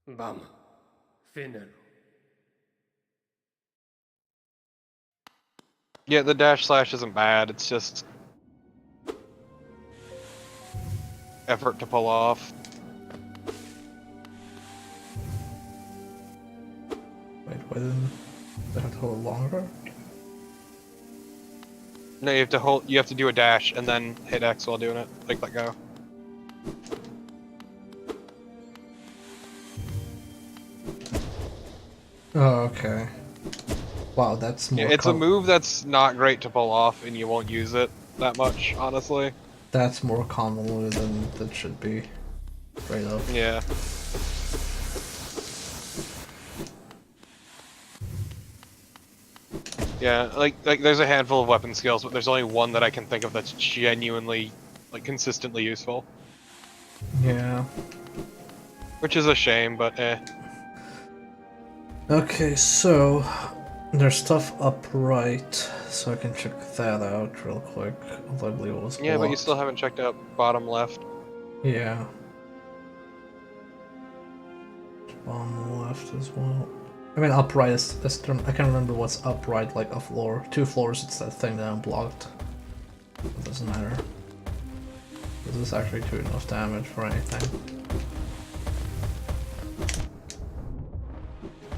Vamos. Fenelo. Yeah, the dash slash isn't bad, it's just... effort to pull off. Wait, why didn't I have to hold longer? No, you have to do a dash and then hit X while doing it. Like let go. Oh, okay. Wow, that's more. Yeah, it's a move that's not great to pull off, and you won't use it that much, honestly. That's more convoluted than that should be. Right up. Yeah. Yeah, like there's a handful of weapon skills, but there's only one that I can think of that's genuinely, like, consistently useful. Yeah. Which is a shame, but eh. Okay, so there's stuff upright, so I can check that out real quick. Although I believe it was Yeah, but you blocked. still haven't checked out bottom left. Yeah. Bottom left as well. I mean, upright is I can't remember what's upright, like a floor. 2 floors, it's that thing that I'm blocked. It doesn't matter. This is actually too enough damage for anything.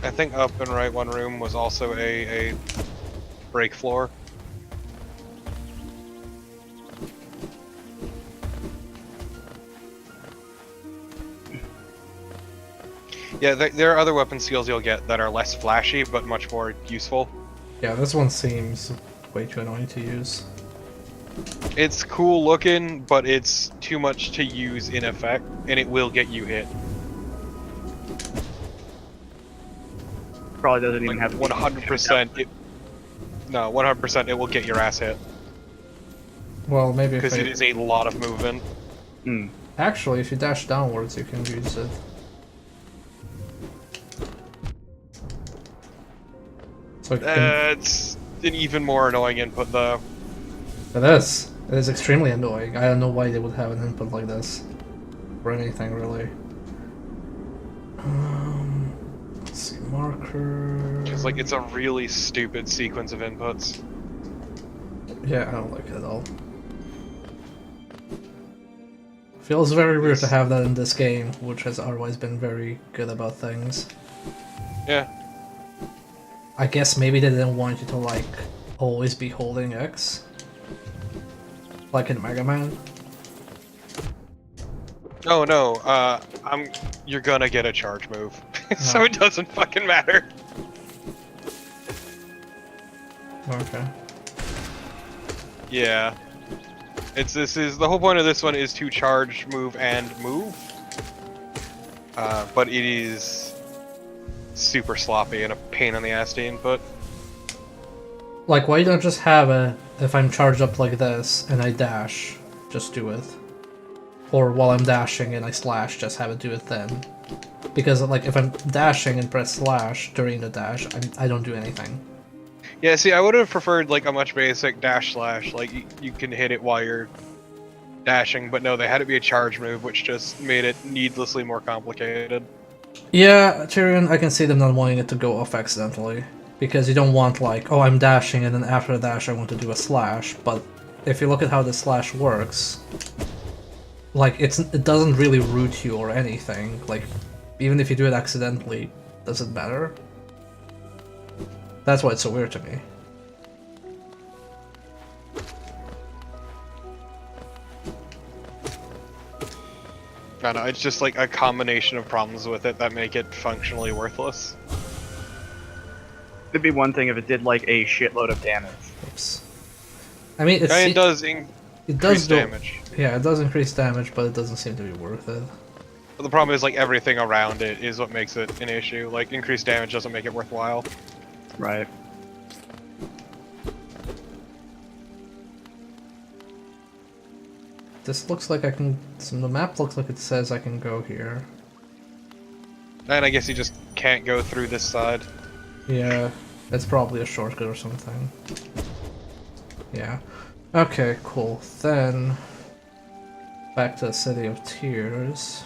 I think up and right one room was also a break floor. Yeah, there are other weapon skills you'll get that are less flashy, but much more useful. Yeah, this one seems way too annoying to use. It's cool looking, but it's too much to use in effect, and it will get you hit. Probably doesn't even Like have 100%. No, 100% it will get your ass hit, Well, maybe if because I... it is a lot of movement. Hmm. Actually, if you dash downwards, you can use it. So it can... It's an even more annoying input, though. It is. It is extremely annoying. I don't know why they would have an input like this. For anything, really. Let's see, marker... Because, like, it's a really stupid sequence of inputs. Yeah, I don't like it at all. Feels very weird to have that in this game, which has otherwise been very good about things. Yeah. I guess maybe they didn't want you to, like, always be holding X. Like in Mega Man. Oh no, you're gonna get a charge move. So it doesn't fucking matter. Okay. Yeah. The whole point of this one is to charge, move, and move. But it is super sloppy and a pain in the ass to input. Like, why don't just have a, if I'm charged up like this and I dash, just do it. Or while I'm dashing and I slash, just have it do it then. Because, like, if I'm dashing and press slash during the dash, I don't do anything. Yeah, see, I would have preferred like a much basic dash slash, like you can hit it while you're dashing, but no, they had it be a charge move, which just made it needlessly more complicated. Yeah, Tyrion, I can see them not wanting it to go off accidentally. Because you don't want, like, oh, I'm dashing and then after the dash I want to do a slash, but if you look at how the slash works, like, it doesn't really root you or anything. Like, even if you do it accidentally, does it matter? That's why it's so weird to me. I don't know, it's just like a combination of problems with it that make it functionally worthless. It'd be one thing if it did like a shitload of damage. Oops. I mean, And it does it increase does go, damage. yeah, it does increase damage, but it doesn't seem to be worth it. But the problem is like everything around it is what makes it an issue. Like increased damage doesn't make it worthwhile. Right. This looks like I can. So the map looks like it says I can go here. And I guess you just can't go through this side. Yeah, it's probably a shortcut or something. Yeah. Okay, cool. Then back to the City of Tears.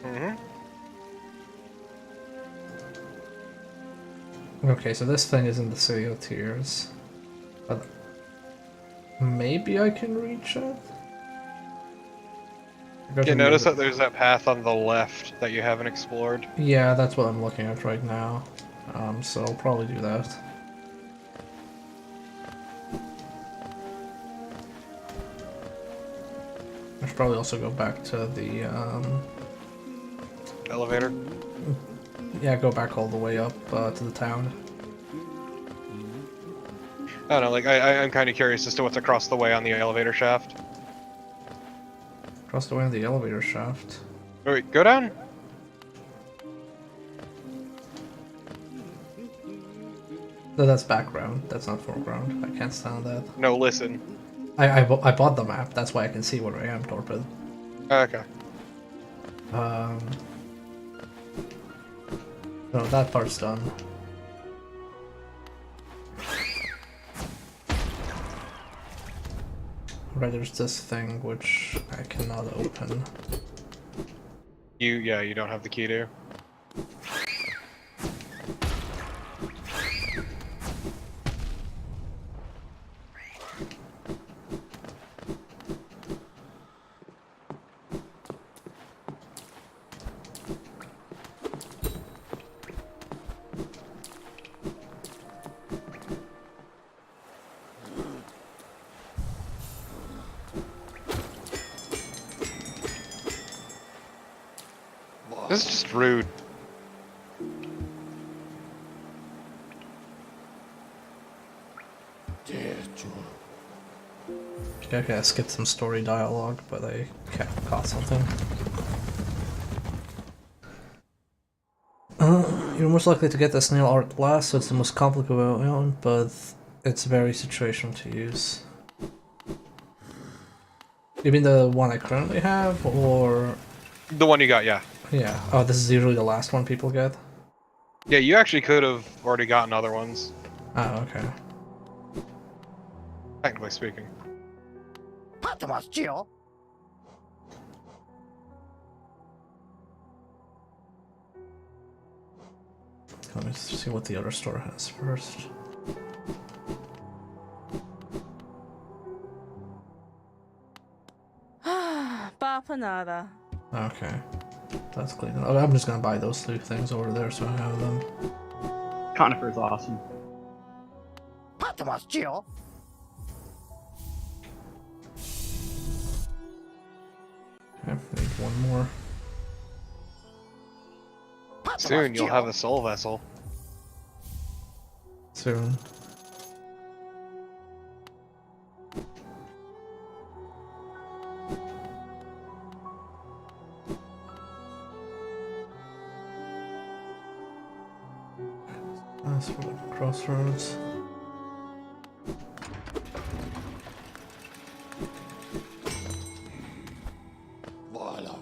Mm-hmm. Okay, so this thing is in the City of Tears. But maybe I can reach it? Yeah, notice that there's that path on the left that you haven't explored. Yeah, that's what I'm looking at right now. So I'll probably do that. I should probably also go back to the, Elevator. yeah, go back all the way up to the town. I don't know, like, I'm kind of curious as to what's across the way on the elevator shaft. Across the way in the elevator shaft. Wait, go down? No, that's background. That's not foreground. I can't stand that. No, listen. I bought the map. That's why I can see where I am, Torpid. Okay. No, that part's done. Right, there's this thing which I cannot open. Yeah, you don't have the key to. This is just rude. Okay, I skipped some story dialogue, but I caught something. You're most likely to get the snail art last, so it's the most complicated one, but it's very situational to use. You mean the one I currently have, or...? The one you got, yeah. Yeah. Oh, this is usually the last one people get? Yeah, you actually could have already gotten other ones, Oh, okay. technically speaking. Let me see what the other store has first. Bapanada. Okay. That's clean. I'm just gonna buy those two things over there so I have them. Conifer's awesome. Okay, need one more. Soon you'll have a soul vessel. Soon. This one, crossroads. Voilà.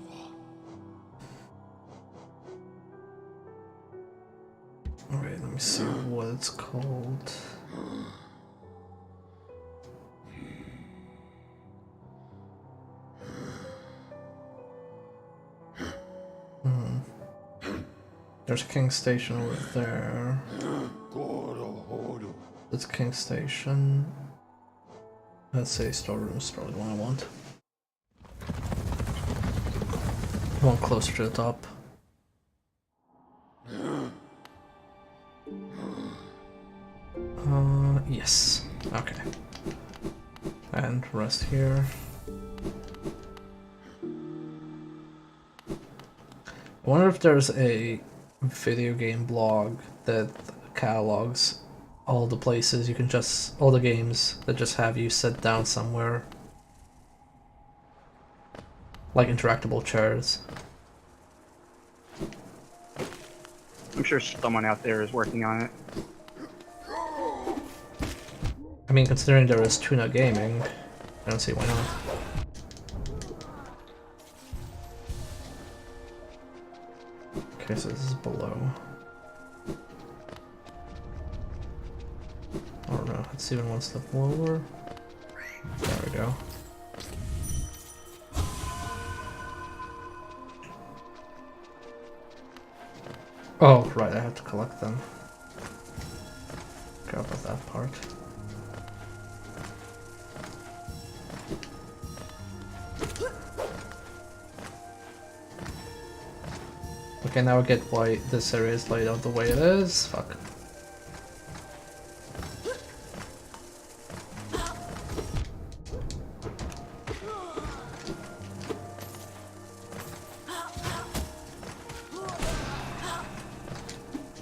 Alright, let me see what it's called. There's King Station over there. That's King Station. Let's say storeroom is probably the one I want. One closer to the top. Yes. Okay. And rest here. I wonder if there's a video game blog that catalogs all the places you can just, all the games that just have you sit down somewhere. Like interactable chairs. I'm sure someone out there is working on it. I mean, considering there is Tuna Gaming, I don't see why not. Okay, so this is below. I don't know, let's even one step lower. There we go. Oh, right, I have to collect them. Forgot about that part. Okay, now I get why this area is laid out the way it is. Fuck.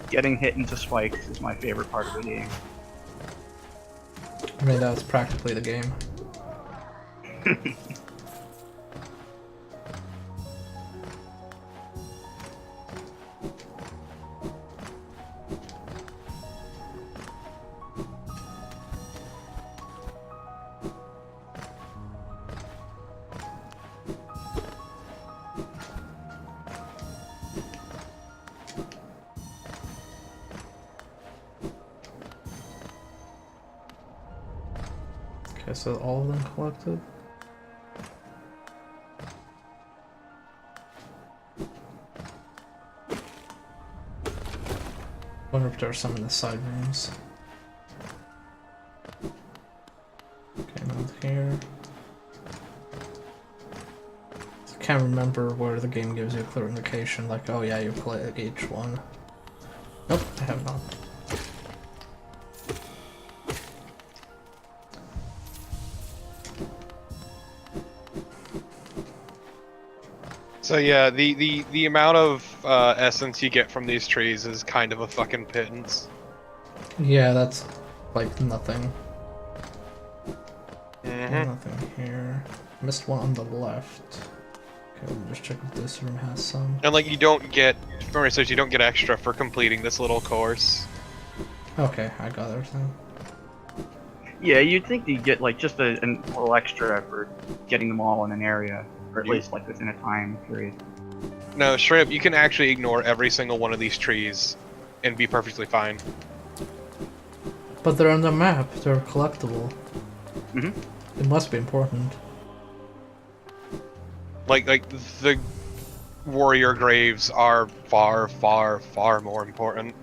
Getting hit into spikes is my favorite part of the game. I mean, that's practically the game. Okay, so all of them collected? Wonder if there are some in the side rooms. Okay, not here. I can't remember where the game gives you a clear indication, like, oh yeah, you play each one. Nope, I have not. So yeah, the amount of essence you get from these trees is kind of a fucking pittance. Yeah, that's like nothing. Mhm. Nothing here. Missed one on the left. Okay, let me just check if this room has some. And like you don't get, for instance, you don't get extra for completing this little course. Okay, I got everything. Yeah, you'd think you'd get like just a little extra for getting them all in an area, or at least like within a time period. No, Shrimp, you can actually ignore every single one of these trees and be perfectly fine. But they're on the map, they're collectible. Mhm. It must be important. Like the warrior graves are far, far, far more important.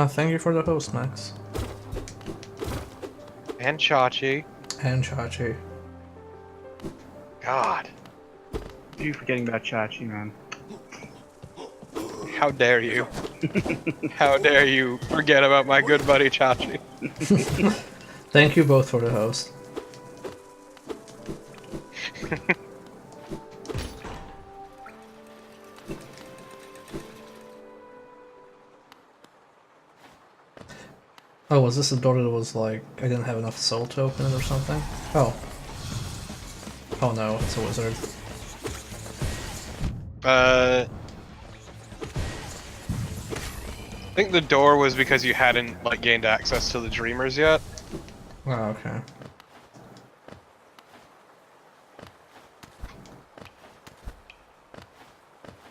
Thank you for the host, Max. And Chachi. And Chachi. God, You forgetting about Chachi, man. how dare you? How dare you forget about my good buddy Chachi? Thank you both for the host. Oh, was this a door that was like, I didn't have enough soul to open it or something? Oh. Oh no, it's a wizard. I think the door was because you hadn't like gained access to the Dreamers yet. Oh, okay.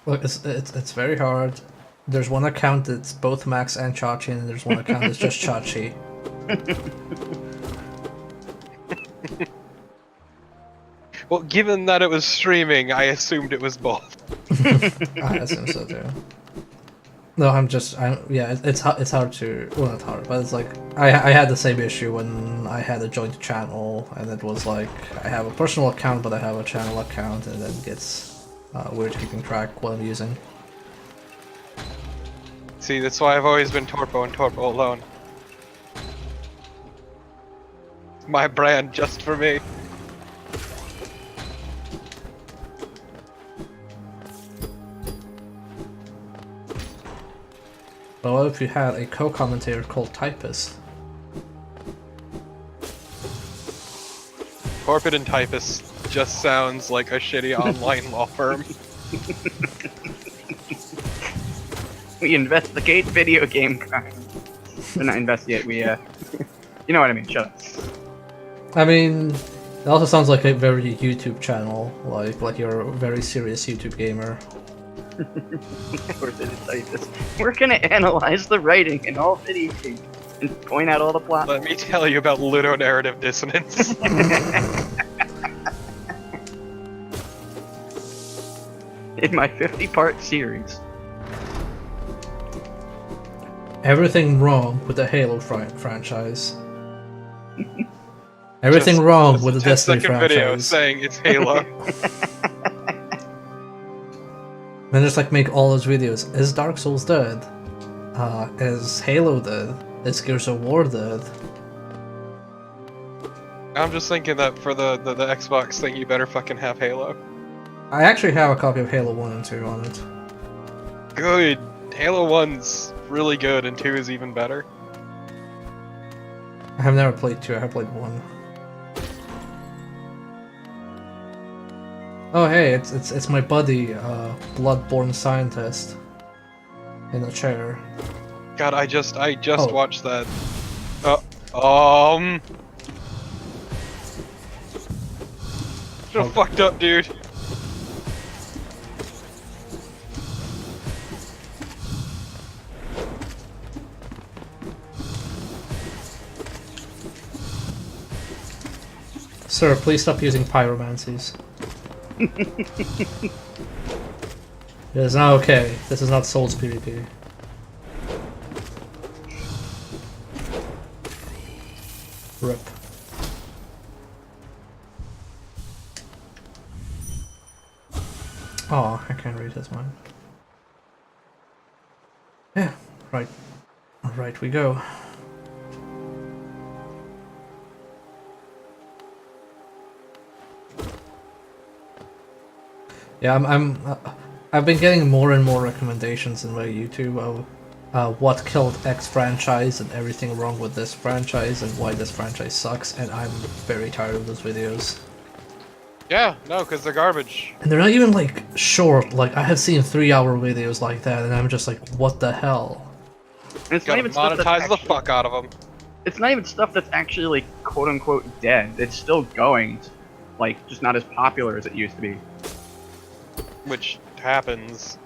Look, it's very hard. There's one account that's both Max and Chachi, and there's one account that's just Chachi. Well, given that it was streaming, I assumed it was both. I assume so too. No, yeah, it's hard to, well, not hard, but it's like, I had the same issue when I had a joint channel, and it was like, I have a personal account, but I have a channel account, and then it gets weird keeping track what I'm using. See, that's why I've always been Torpo and Torpo alone. My brand, just for me. But what if you had a co-commentator called Typist? Corporate and Typist just sounds like a shitty online law firm. We investigate video game crime. We're not investigate, we, you know what I mean, shut up. I mean, it also sounds like a very YouTube channel, like you're a very serious YouTube gamer. We're gonna analyze the writing in all video games and point out all the plot. Let me tell you about ludonarrative dissonance. In my 50-part series. Everything wrong with the Halo franchise. Everything Just- wrong just with a the Destiny 10-second video franchise. saying it's Halo. Then just like make all those videos. Is Dark Souls dead? Is Halo dead? Is Gears of War dead? I'm just thinking that for the Xbox thing, you better fucking have Halo. I actually have a copy of Halo 1 and 2 on it. Good. Halo 1's really good, and 2 is even better. I have never played 2, I have played 1. Oh hey, it's my buddy, Bloodborne Scientist. In a chair. God, I just Oh. watched that. Should've fucked up, dude. Sir, please stop using pyromancies. It is not okay. This is not Souls PvP. Rip. Oh, I can't read his mind. Yeah, right. Right we go. Yeah, I've been getting more and more recommendations in my YouTube of what killed X franchise and everything wrong with this franchise and why this franchise sucks, and I'm very tired of those videos. Yeah, no, because they're garbage. And they're not even like short, like I have seen 3-hour videos like that and I'm just like, what the hell? And it's not Gotta even stuff that's monetize the actually, fuck out of them. it's not even stuff that's actually like, quote unquote dead. It's still going, like just not as popular as it used to be. Which happens.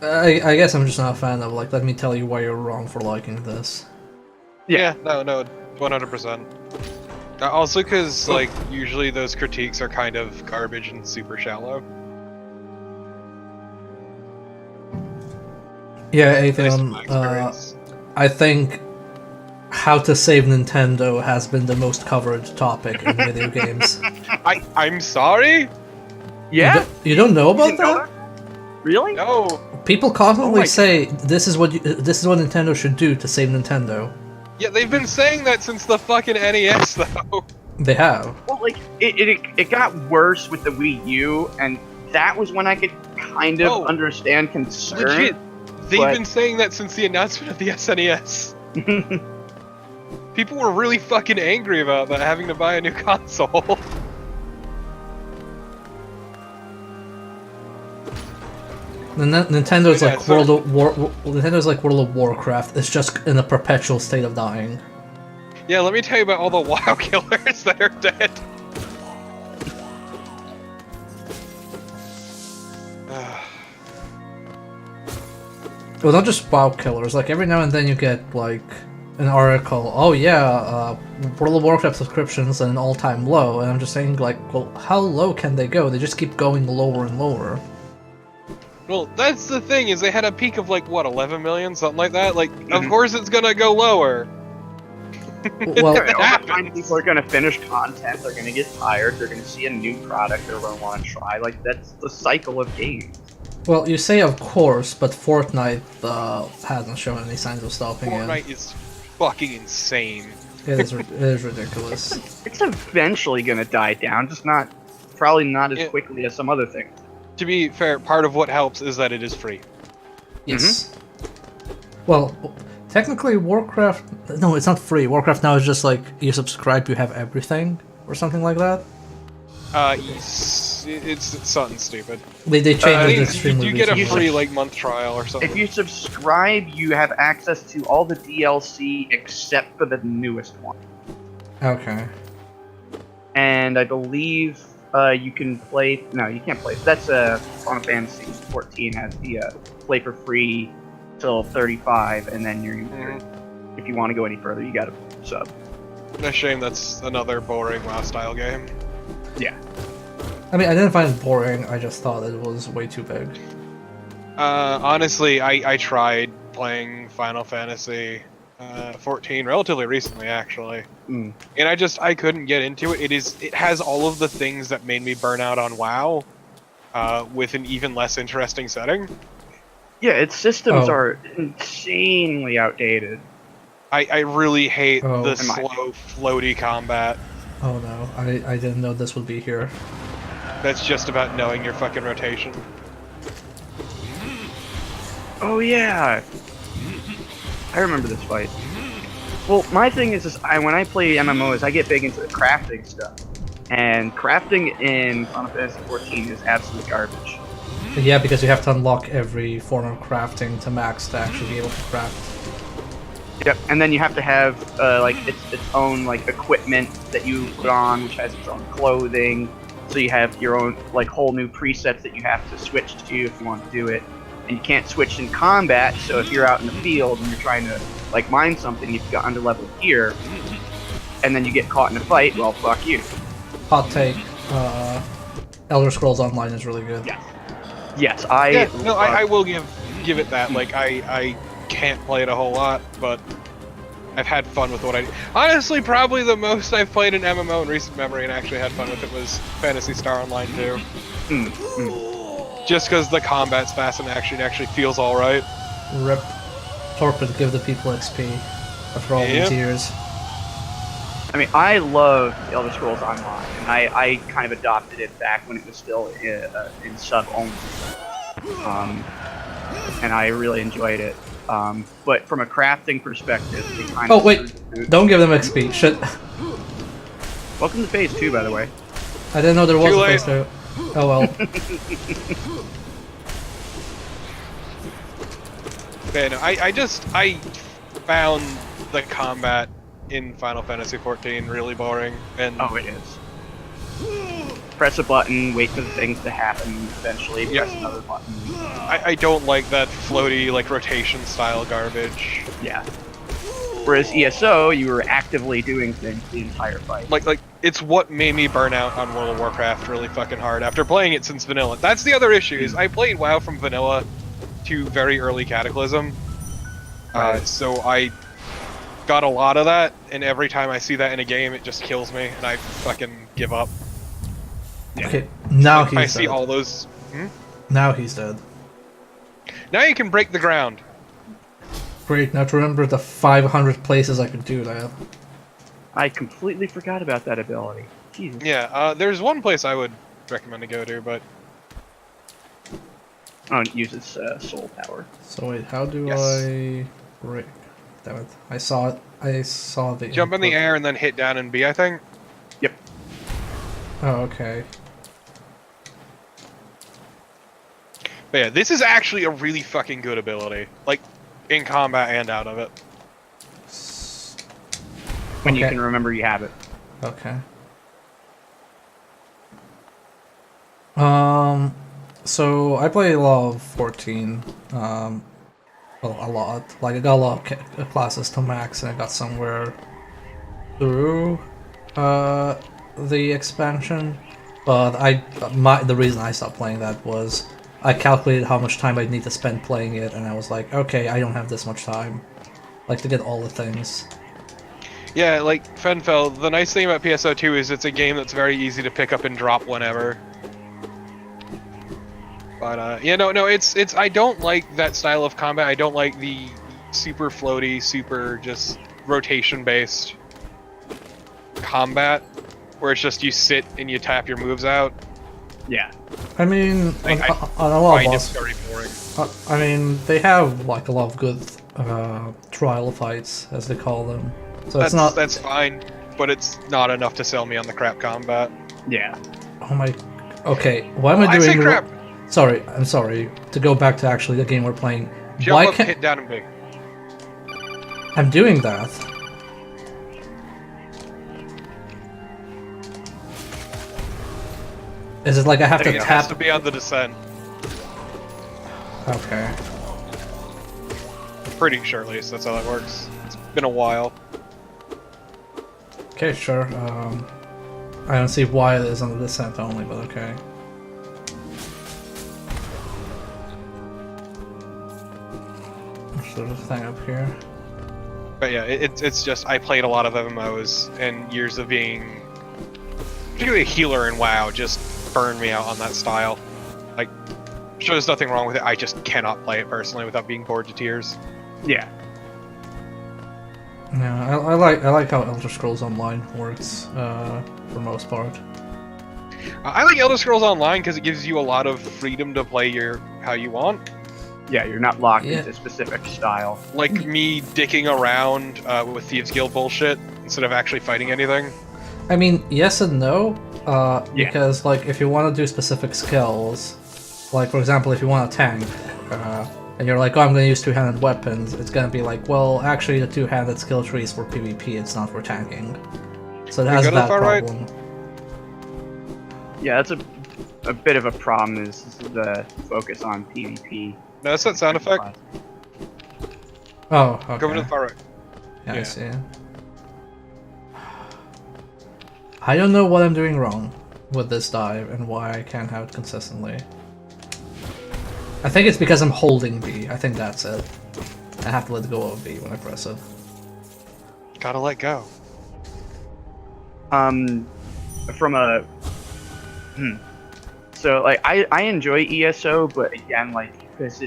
I guess I'm just not a fan of like, let me tell you why you're wrong for liking this. Yeah, no, 100%. Also, because like usually those critiques are kind of garbage and super shallow. Yeah, At least in Atheon, my experience. I think how to save Nintendo has been the most covered topic in video games. I'm sorry. Yeah? You don't know You about didn't know that? Really? No. People constantly my say this is what Nintendo should do to save Nintendo. Yeah, they've been saying that since the fucking NES, though. They have. Well, like it got worse with the Wii U, and that was when I could kind of Oh. understand concern. Legit. They've but- been saying that since the announcement of the SNES. People were really fucking angry about that, having to buy a new console. Nintendo's Yeah, like so- Nintendo's like World of Warcraft. It's just in a perpetual state of dying. Yeah, let me tell you about all the WoW killers that are dead. Well, not just WoW killers. Like every now and then you get like an article. Oh yeah, World of Warcraft subscriptions at an all-time low, and I'm just saying like, well, how low can they go? They just keep going lower and lower. Well, that's the thing, is they had a peak of like, what, 11 million? Something like that? Like, of course it's gonna go lower. Well, Over time, happens. people are gonna finish content. They're gonna get tired. They're gonna see a new product they're gonna want to try. Like that's the cycle of games. well, you say of course, but Fortnite hasn't shown any signs of stopping yet. Fortnite is fucking insane. It is ridiculous. It's eventually gonna die down, just probably not as Yeah. quickly as some other things. To be fair, part of what helps is that it is free. Yes. Well, technically, Warcraft. No, it's not free. Warcraft now is just like you subscribe, you have everything, or something like that. It's something stupid. They I changed it think extremely you get a recently. free like month trial or something. If you subscribe, you have access to all the DLC except for the newest one. Okay. And I believe you can play. No, you can't play. That's Final Fantasy 14 has the play for free till 35, and then you're if you want to go any further, you gotta sub. A shame that's another boring WoW style game. Yeah. I mean, I didn't find it boring. I just thought it was way too big. Honestly, I tried playing Final Fantasy 14 relatively recently, actually, Mm. and I couldn't get into it. It has all of the things that made me burn out on WoW, with an even less interesting setting. Yeah, its systems Oh. are insanely outdated. I really hate Oh. the Am I- slow, floaty combat. Oh no, I didn't know this would be here. That's just about knowing your fucking rotation. Oh yeah, I remember this fight. Well, my thing is when I play MMOs, I get big into the crafting stuff, and crafting in Final Fantasy 14 is absolute garbage. Yeah, because you have to unlock every form of crafting to max to actually be able to craft. Yep, and then you have to have like its own like equipment that you put on, which has its own clothing. So you have your own like whole new presets that you have to switch to if you want to do it. And you can't switch in combat, so if you're out in the field and you're trying to like mine something, you've got underleveled gear, and then you get caught in a fight, well, fuck you. Hot take: Elder Scrolls Online is really good. Yeah. Yes, I. Yeah, no, I will give it that. Like I can't play it a whole lot, but I've had fun with what I do. Honestly, probably the most I've played an MMO in recent memory and actually had fun with it was Phantasy Star Online 2. Just because the combat's fast and action actually feels alright. Rip Torpid, give the people XP after all Yep. these years. I mean, I love Elder Scrolls Online, and I kind of adopted it back when it was still in sub only. And I really enjoyed it. But from a crafting perspective, they kind Oh of wait, don't give them XP. Shit. Welcome to Phase 2, by the way. I didn't know there was Too a late. place there. Oh well. Man, I found the combat in Final Fantasy 14 really boring, and Oh, it is. Press a button, wait for the things to happen, eventually Yeah. press another button. I don't like that floaty like rotation style garbage. Yeah. Whereas ESO, you were actively doing things the entire fight. Like it's what made me burn out on World of Warcraft really fucking hard after playing it since vanilla. That's the other issue is I played WoW from vanilla to very early Cataclysm, Right. so I got a lot of that, and every time I see that in a game, it just kills me, and I fucking give up. Okay, now Like, I he's see dead. all those. Now he's dead. Now you can break the ground. Great. Now to remember the 500 places I could do that. I completely forgot about that ability. Jesus. Yeah, there's one place I would recommend to go to, but Oh, it uses soul power. So wait, how do Yes. I break? Damn it! I saw it. I saw the jump in the input. air and then hit down and B, I think. Yep. Oh, okay. But yeah, this is actually a really fucking good ability. Like, in combat and out of it. When you Okay. can remember you have it. Okay. So I play a lot of 14. Well, a lot. Like I got a lot of classes to max, and I got somewhere through the expansion. But the reason I stopped playing that was I calculated how much time I'd need to spend playing it, and I was like, okay, I don't have this much time, like to get all the things. Yeah, like Fenfel, the nice thing about PSO2 is it's a game that's very easy to pick up and drop whenever. But yeah, no, it's I don't like that style of combat. I don't like the super floaty, super just rotation based combat where it's just you sit and you tap your moves out. Yeah. I mean, Like, on a lot of Find it's boss, very boring. I mean, they have like a lot of good trial fights, as they call them. So it's not. That's fine, but it's not enough to sell me on the crap combat. Yeah. Oh my. Okay, why am I I doing? say crap. Sorry, I'm sorry. To go back to actually the game we're playing. Jump Why up, can't hit down, and big. I'm doing that? Is it like I have to It has tap? to be on the descent. Okay. Pretty sure, at least that's how that works. It's been a while. Okay, sure. I don't see why it is on the descent only, but okay. There's a thing up here. But yeah, it's just I played a lot of MMOs, and years of being particularly a healer in WoW just burned me out on that style. Like, sure, there's nothing wrong with it. I just cannot play it personally without being bored to tears. Yeah. Yeah, I like how Elder Scrolls Online works for most part. I like Elder Scrolls Online because it gives you a lot of freedom to play how you want. Yeah, you're not locked Yeah. into a specific style. Like me dicking around with Thieves Guild bullshit instead of actually fighting anything. I mean, yes and no, Yeah. because like if you want to do specific skills, like for example, if you want a tank, and you're like, oh, I'm going to use two-handed weapons, it's going to be like, well, actually the two-handed skill tree is for PvP, it's not for tanking. So it has go to the that far right? problem. Yeah, that's a bit of a problem is the focus on PvP. No, that's that sound effect. Oh, okay. Go to the far right. Yeah, I Yeah. see. I don't know what I'm doing wrong with this dive and why I can't have it consistently. I think it's because I'm holding B. I think that's it. I have to let go of B when I press it. Gotta let go. From a so like I enjoy ESO, but again, like because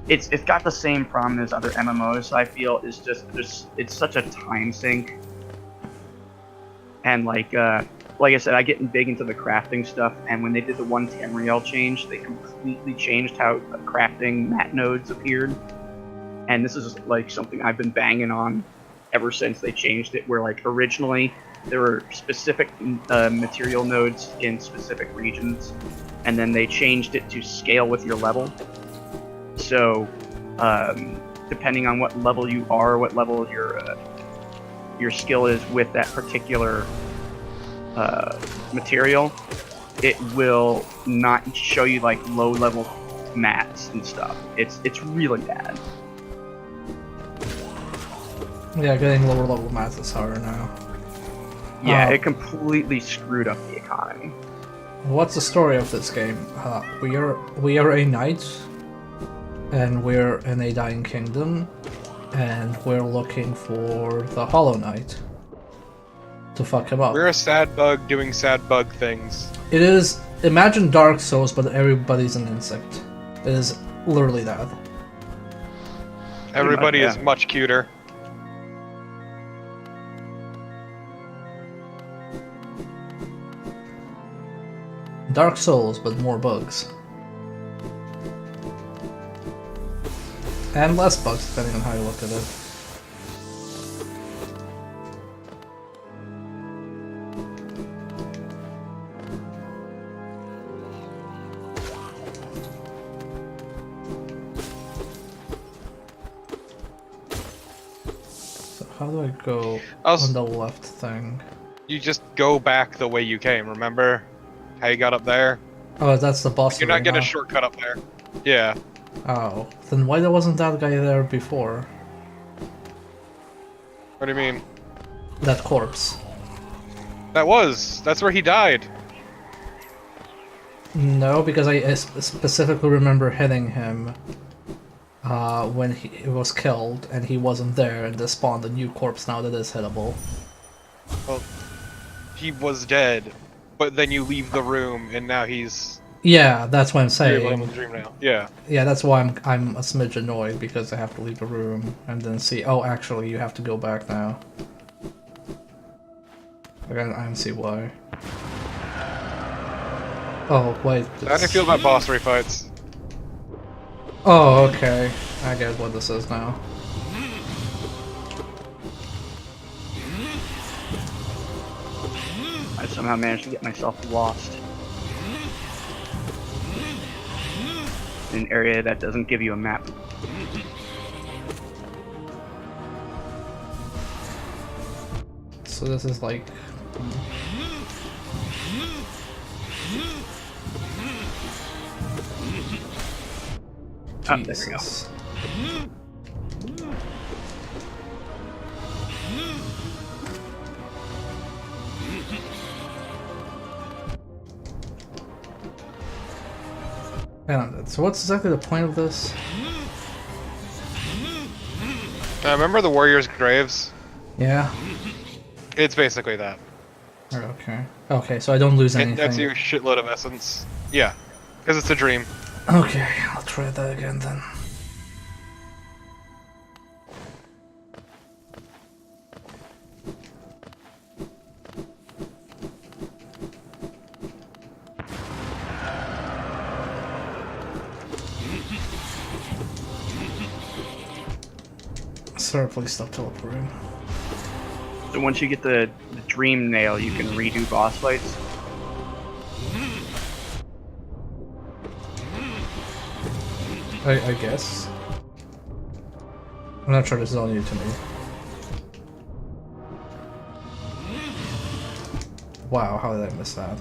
it's got the same problem as other MMOs. I feel is just it's such a time sink, and like I said, I get big into the crafting stuff, and when they did the 110 Riel change, they completely changed how crafting mat nodes appeared, and this is like something I've been banging on ever since they changed it, where like originally there were specific material nodes in specific regions, and then they changed it to scale with your level. So, depending on what level you are, what level your skill is with that particular material, it will not show you like low level mats and stuff. It's really bad. Yeah, getting lower level mats is harder now. Yeah, it completely screwed up the economy. What's the story of this game? We are a knight, and we're in a dying kingdom, and we're looking for the Hollow Knight to fuck him up. We're a sad bug doing sad bug things. It is, imagine Dark Souls, but everybody's an insect. It is literally that. Everybody much, is yeah. much cuter. Dark Souls, but more bugs. And less bugs, depending on how you look at it. how do I go Also- on the left thing? You just go back the way you came. Remember how you got up there? Oh, that's the boss You're not getting a arena. shortcut up there. Yeah. Oh, then why there wasn't that guy there before? What do you mean? That corpse. That's where he died. No, because I specifically remember hitting him when he was killed, and he wasn't there, and they spawned a new corpse now that is hittable. Well, he was dead, but then you leave the room, and now he's Yeah, that's what I'm you're living saying. in the dream now. Yeah. Yeah, that's why I'm a smidge annoyed, because I have to leave the room and then see. Oh, actually, you have to go back now. Again, I don't see why. Oh wait. How do you feel about boss refights? Oh, okay. I get what this is now. I somehow managed to get myself lost in an area that doesn't give you a map. So this is like. Ah, there we go. Jesus. So what's exactly the point of this? Remember the warriors' graves? Yeah. It's basically that. Okay. Okay, so I don't lose It anything. nets you a shitload of essence. Yeah, because it's a dream. Okay, I'll try that again then. Sir, please stop teleporting. So once you get the dream nail, you can redo boss fights. I guess. I'm not sure this is all new to me. Wow, how did I miss that?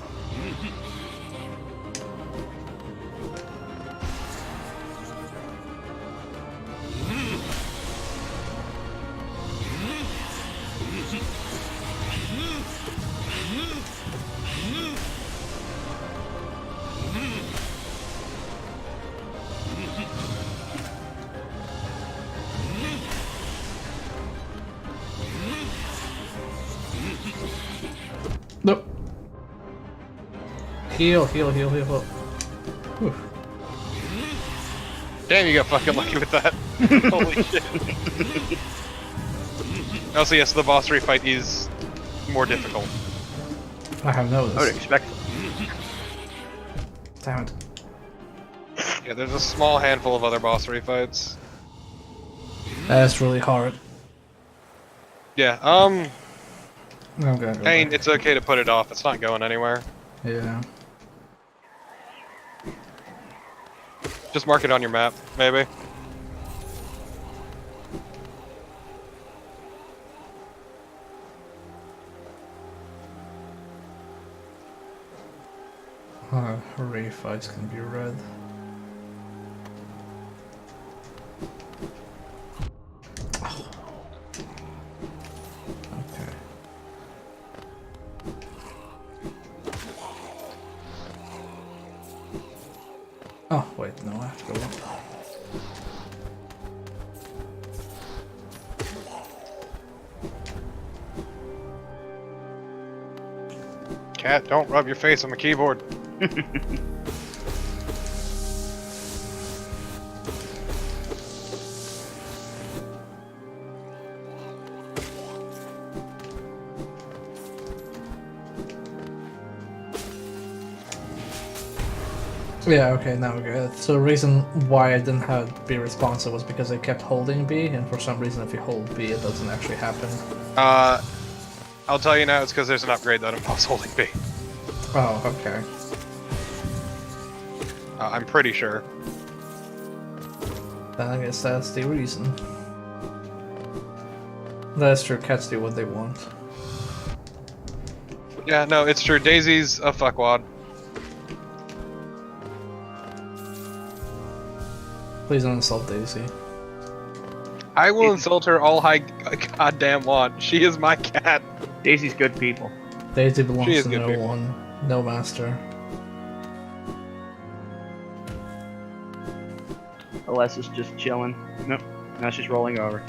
Nope. Heal, heal, heal, heal, heal. Whew. Damn, you got fucking lucky with that. Holy shit. Also, yes, the boss refight is more difficult. I have I would noticed. expect. Damn it. Yeah, there's a small handful of other boss refights. That's really hard. Yeah, I'm gonna go Kane, back. it's okay to put it off. It's not going anywhere. Yeah. Just mark it on your map, maybe. Ray fights can be red. Oh. Okay. Oh, wait, no, I have to go up. Cat, don't rub your face on the keyboard. Yeah, okay, now we're good. So the reason why I didn't have B responsive was because I kept holding B, and for some reason if you hold B, it doesn't actually happen. I'll tell you now, it's because there's an upgrade that involves holding B. Oh, okay. I'm pretty sure. Then I guess that's the reason. That's true, cats do what they want. Yeah, no, it's true. Daisy's a fuckwad. Please don't insult Daisy. I will insult her all I goddamn want. She is my cat. Daisy's good people. Daisy She belongs is to good no people. one, no master. Alessa's just chilling. Nope. Now she's rolling over.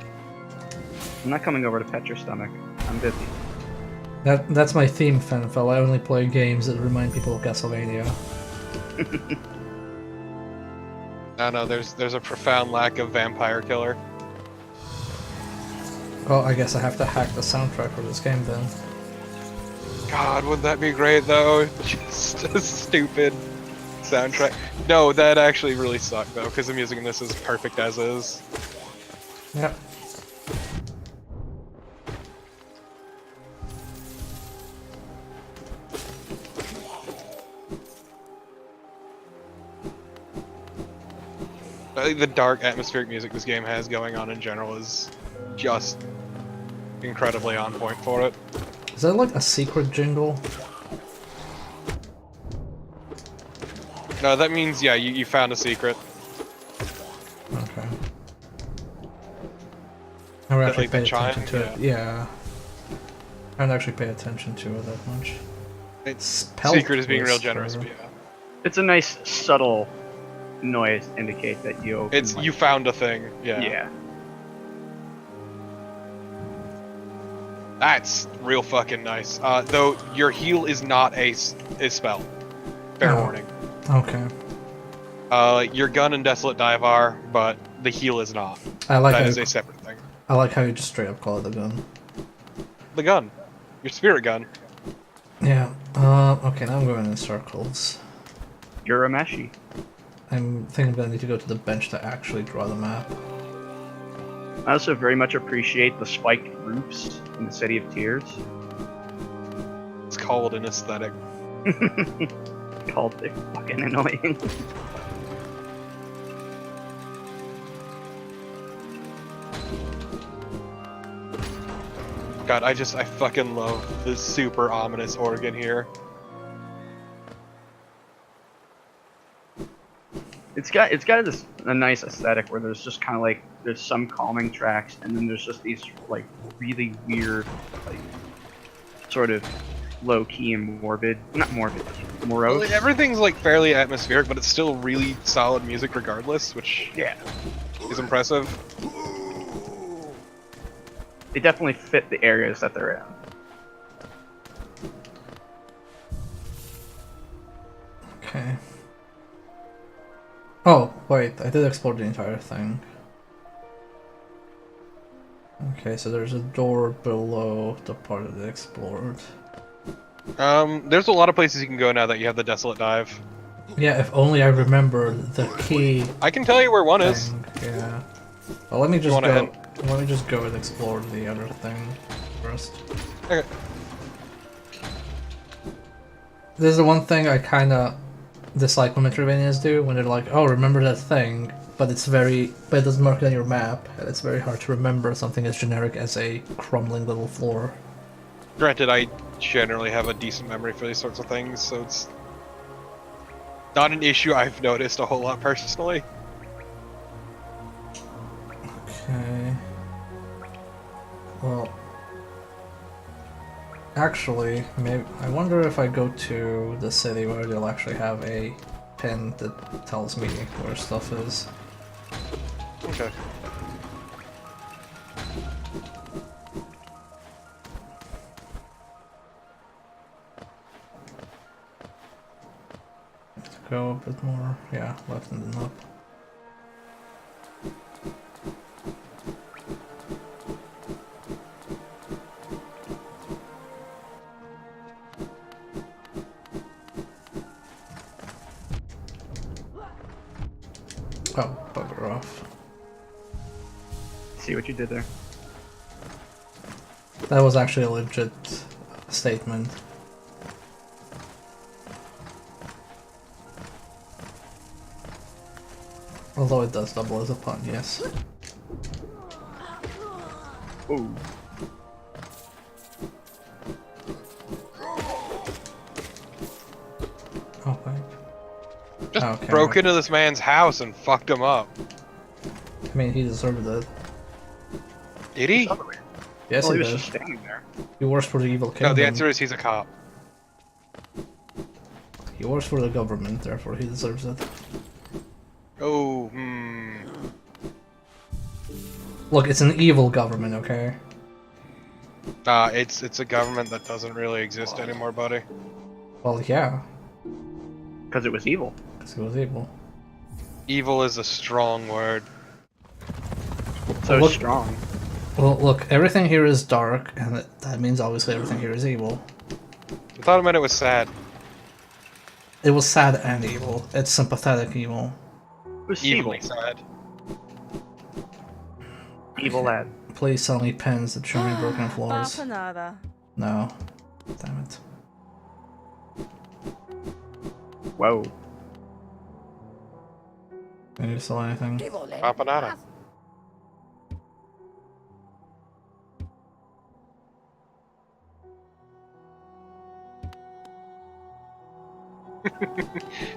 I'm not coming over to pet your stomach. I'm busy. That's my theme, Fenfel. I only play games that remind people of Castlevania. No, there's a profound lack of vampire killer. Well, I guess I have to hack the soundtrack for this game then. God, wouldn't that be great though? Just a stupid soundtrack. No, that actually really sucked though, because the music in this is perfect as is. Yep. I think the dark atmospheric music this game has going on in general is just incredibly on point for it. Is that like a secret jingle? No, that means, yeah, you found a secret. Okay. I would That, actually like, the pay chime? attention to it. Yeah. I don't actually pay attention to it that much. Spell Secret is being real twist, generous, or- but yeah. It's a nice, subtle noise to indicate that you open, It's, like- you found a thing, yeah. Yeah. That's real fucking nice. Though, your heal is not a spell. Fair Oh. warning. Okay. Your gun and Desolate Dive are, but the heal is not. I like That how is you, a separate thing. I like how you just straight up call it the gun. The gun. Your spirit gun. Yeah. Okay, now I'm going in circles. Urameshi. I think I'm gonna need to go to the bench to actually draw the map. I also very much appreciate the spiked roofs in the City of Tears. It's called an aesthetic. Called it fucking annoying. God, I fucking love the super ominous organ here. It's got a nice aesthetic where there's just kind of like there's some calming tracks and then there's just these like really weird like sort of low key and not morbid, morose. Well, everything's like fairly atmospheric, but it's still really solid music regardless, which Yeah, is impressive. they definitely fit the areas that they're in. Okay. Oh, wait, I did explore the entire thing. Okay, so there's a door below the part that I explored. There's a lot of places you can go now that you have the Desolate Dive. Yeah, if only I remember the key I can tell you where one is. thing. Yeah. Well, let me just wanna go. Let me just go and explore the other thing first. Okay. This is the one thing I kind of dislike when Metroidvanias do, when they're like, "Oh, remember that thing," but it doesn't mark it on your map, and it's very hard to remember something as generic as a crumbling little floor. Granted, I generally have a decent memory for these sorts of things, so it's not an issue I've noticed a whole lot personally. Okay. Well, actually, maybe I wonder if I go to the city where they'll actually have a pin that tells me where stuff is. Okay. Go a bit more, yeah, left and then up. Oh, bugger off. See what you did there. That was actually a legit statement. Although it does double as a pun, yes. Ooh. Okay. Broke into this man's house and fucked him up. I mean, he deserved it. Did he? Yes, Well, he he was did. just standing there. He works for the evil No, kingdom. the answer is he's a cop. He works for the government, therefore he deserves it. Oh, Look, it's an evil government, okay? it's a government that doesn't really exist anymore, buddy. Well, yeah, Because it was evil. because he was evil. Evil is a strong word. So Look- strong. Well, look, everything here is dark, and that means obviously everything here is evil. I thought it meant it was sad. It was sad and evil. It's sympathetic evil. It was evil. Evilly sad. Evil lad. Please sell me pens that show me broken floors. Bapanada. No. Damn it. Whoa. Can you sell anything? Papanada.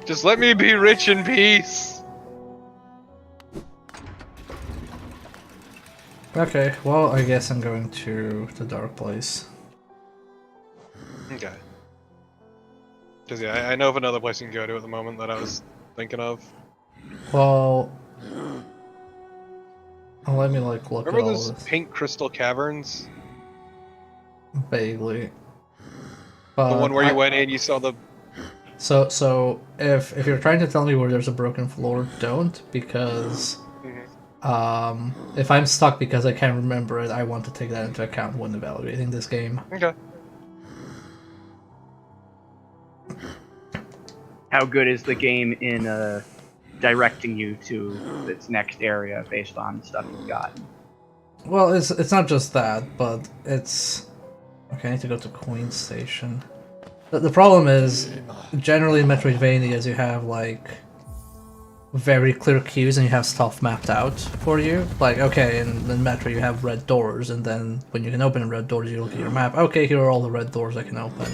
Just let me be rich in peace. Okay, well, I guess I'm going to the dark place. Okay. Because yeah, I know of another place you can go to at the moment that I was thinking of. Well... let me, like, look Remember at all those this. pink crystal caverns? Vaguely. The one where I- you went in, you saw the... So if you're trying to tell me where there's a broken floor, don't, because if I'm stuck because I can't remember it, I want to take that into account when evaluating this game. Okay. How good is the game in directing you to its next area based on stuff you've got? Well, it's not just that, but it's okay. I need to go to Queen Station. The problem is, generally in Metroidvanias you have like very clear cues and you have stuff mapped out for you. Like, okay, in Metro you have red doors, and then when you can open red doors you look at your map. Okay, here are all the red doors I can open.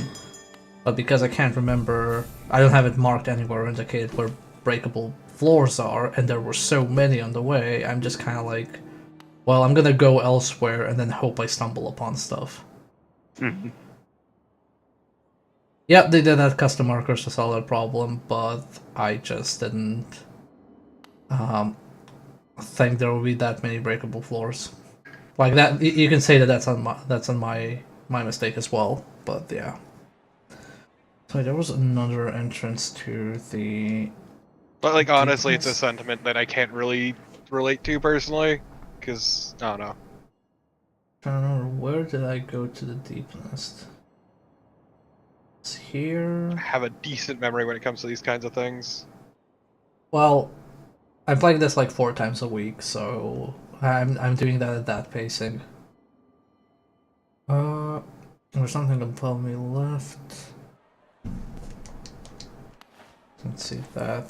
But because I can't remember, I don't have it marked anywhere or indicated where breakable floors are, and there were so many on the way, I'm just kind of like, well, I'm gonna go elsewhere and then hope I stumble upon stuff. Mhm. Yep, they did add custom markers to solve that problem, but I just didn't think there would be that many breakable floors. Like that, you can say that that's on my mistake as well. But yeah. So there was another entrance to the. But like honestly, it's a sentiment that I can't really relate to personally, because I don't know. I don't know, where did I go to the deep nest? It's here. I have a decent memory when it comes to these kinds of things. Well, I'm playing this like 4 times a week, so I'm doing that at that pacing. There's something above me left. Let's see that.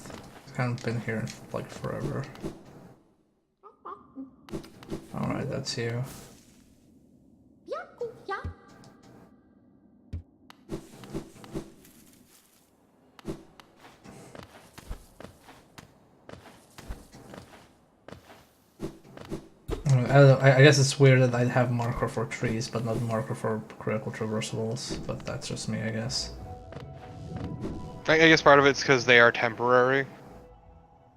It's kind of been here like forever. Alright, that's you. I don't know, I guess it's weird that I'd have marker for trees, but not marker for critical traversables, but that's just me, I guess. I guess part of it's because they are temporary.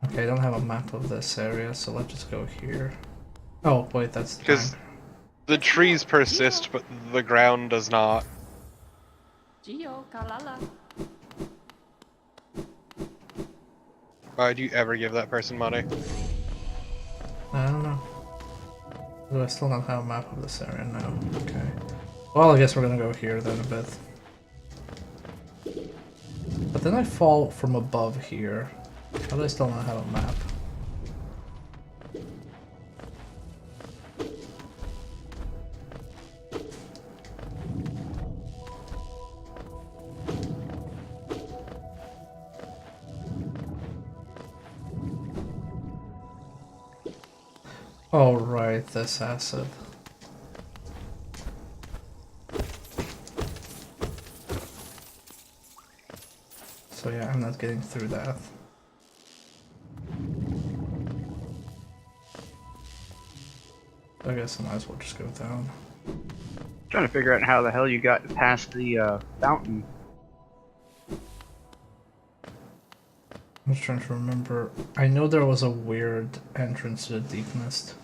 Okay, I don't have a map of this area, so let's just go here. Oh, wait, that's the Because time. the trees persist, but the ground does not. Gio, Kalala. Why do you ever give that person money? I don't know. Do I still not have a map of this area? No. Okay. Well, I guess we're gonna go here then a bit. But then I fall from above here. How do I still not have a map? Oh right, this acid. So yeah, I'm not getting through that. I guess I might as well just go down. Trying to figure out how the hell you got past the fountain. I'm just trying to remember. I know there was a weird entrance to the Deep Mist.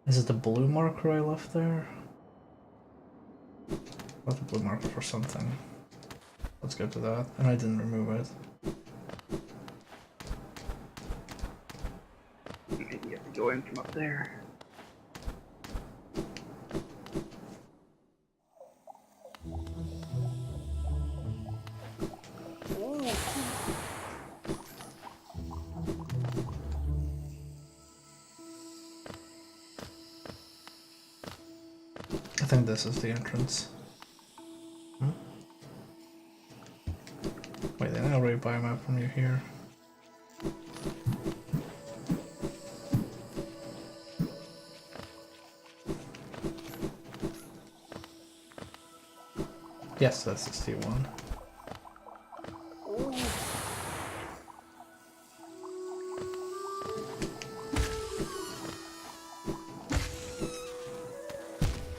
Is it the blue marker I left there? Left the blue marker for something. Let's go to that. And I didn't remove it. Maybe you have to go in from up there. I think this is the entrance. Hmm? Wait, then I'll already buy a map from you here. Yes, that's the Steel one.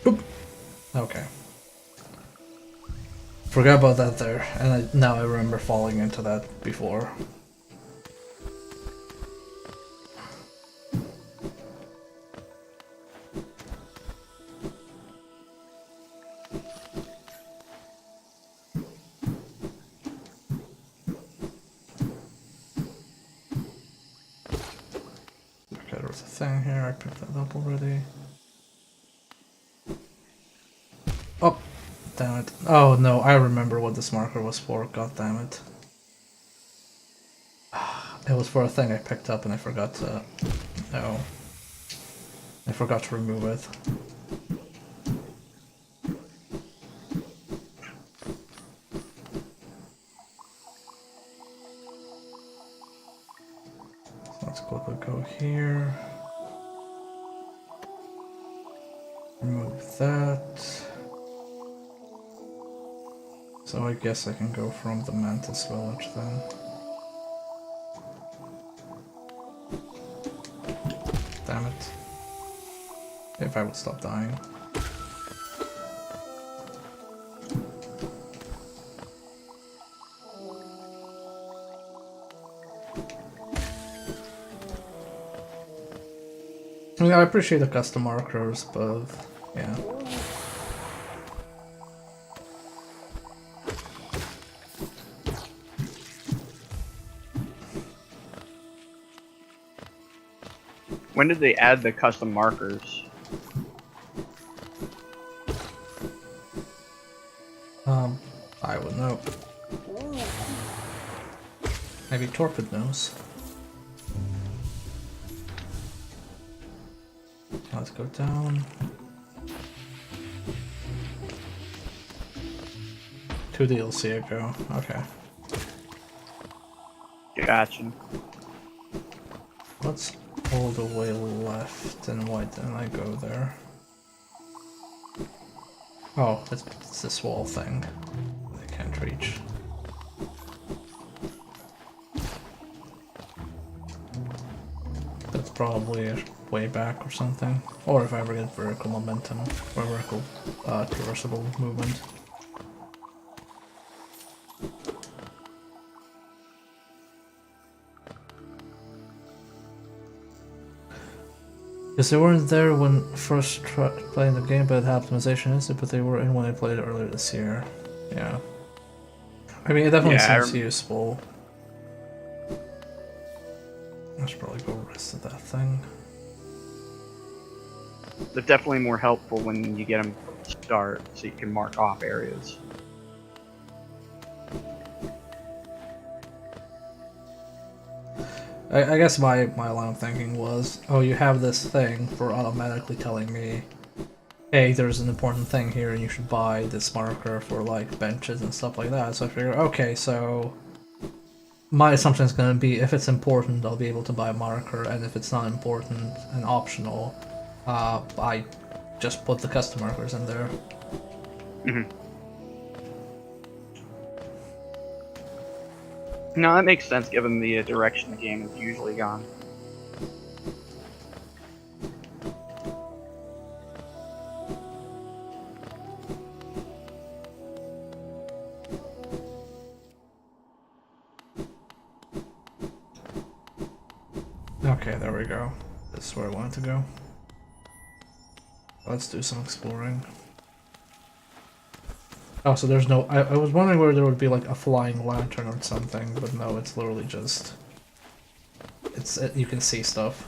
Oop. Okay. Forgot about that there, and now I remember falling into that before. Okay, there's a thing here, I picked that up already. Oh, damn it. Oh no, I remember what this marker was for, god damn it. It was for a thing I picked up and I forgot to... No. I forgot to remove it. So let's quickly go here. Remove that. So I guess I can go from the Mantis village then. Damn it. If I would stop dying. I mean, I appreciate the custom markers, but yeah. When did they add the custom markers? I would know. Maybe Torpid knows. Let's go down. 2 DLC ago. Okay. Gotcha. What's all the way left and why didn't I go there? Oh, it's this wall thing. I can't reach. That's probably way back or something. Or if I ever get vertical momentum, or vertical traversable movement. Because they weren't there when first playing the game, but optimization is it, but they were in when I played it earlier this year. Yeah. I mean, it definitely seems useful. I should probably go rest of that thing. They're definitely more helpful when you get them to start, so you can mark off areas. I guess my line of thinking was, oh, you have this thing for automatically telling me, hey, there's an important thing here and you should buy this marker for like benches and stuff like that. So I figured, okay, so my assumption is going to be if it's important, I'll be able to buy a marker, and if it's not important and optional, I just put the custom markers in there. Mm-hmm. No, that makes sense given the direction the game is usually gone. Okay, there we go. This is where I wanted to go. Let's do some exploring. Oh, so there's no... I was wondering where there would be like a flying lantern or something, but no, it's literally just... you can see stuff.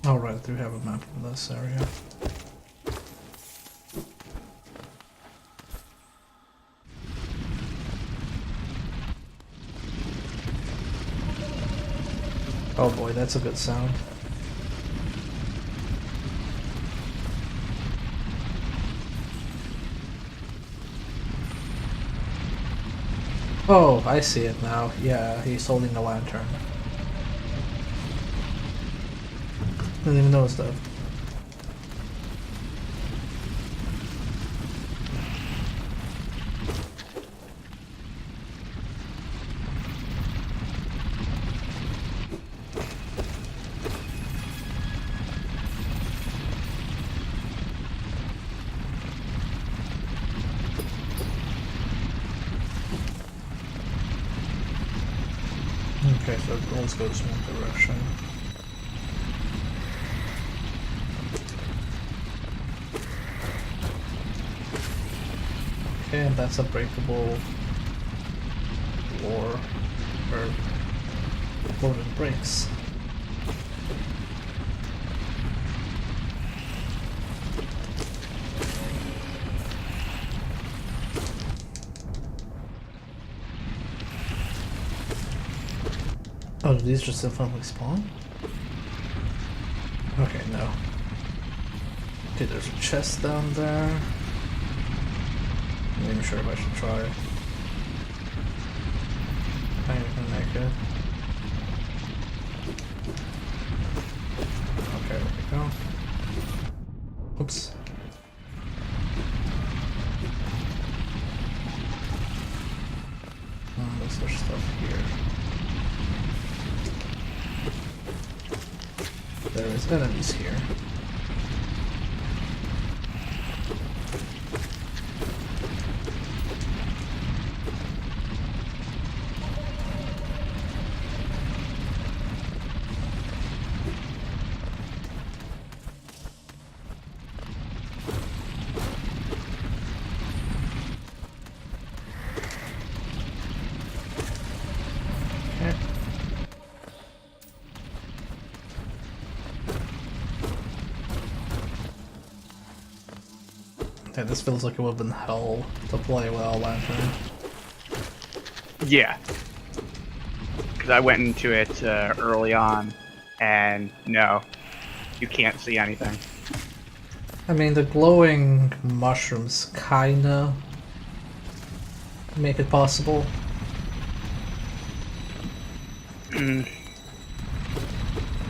Alright, I do have a map of this area. Oh boy, that's a good sound. Oh, I see it now. Yeah, he's holding a lantern. Didn't even notice that. Okay, so it always goes one direction. Okay, and that's a breakable floor, or floor that breaks. Oh, do these just infinitely spawn? Okay, no. Okay, there's a chest down there. I'm not even sure if I should try. I ain't gonna make it. Okay, there we go. Oops. There's stuff here. There is enemies here. Okay, this feels like it would have been hell to play without a lantern. Yeah. Because I went into it early on, and no, you can't see anything. I mean, the glowing mushrooms kinda make it possible. At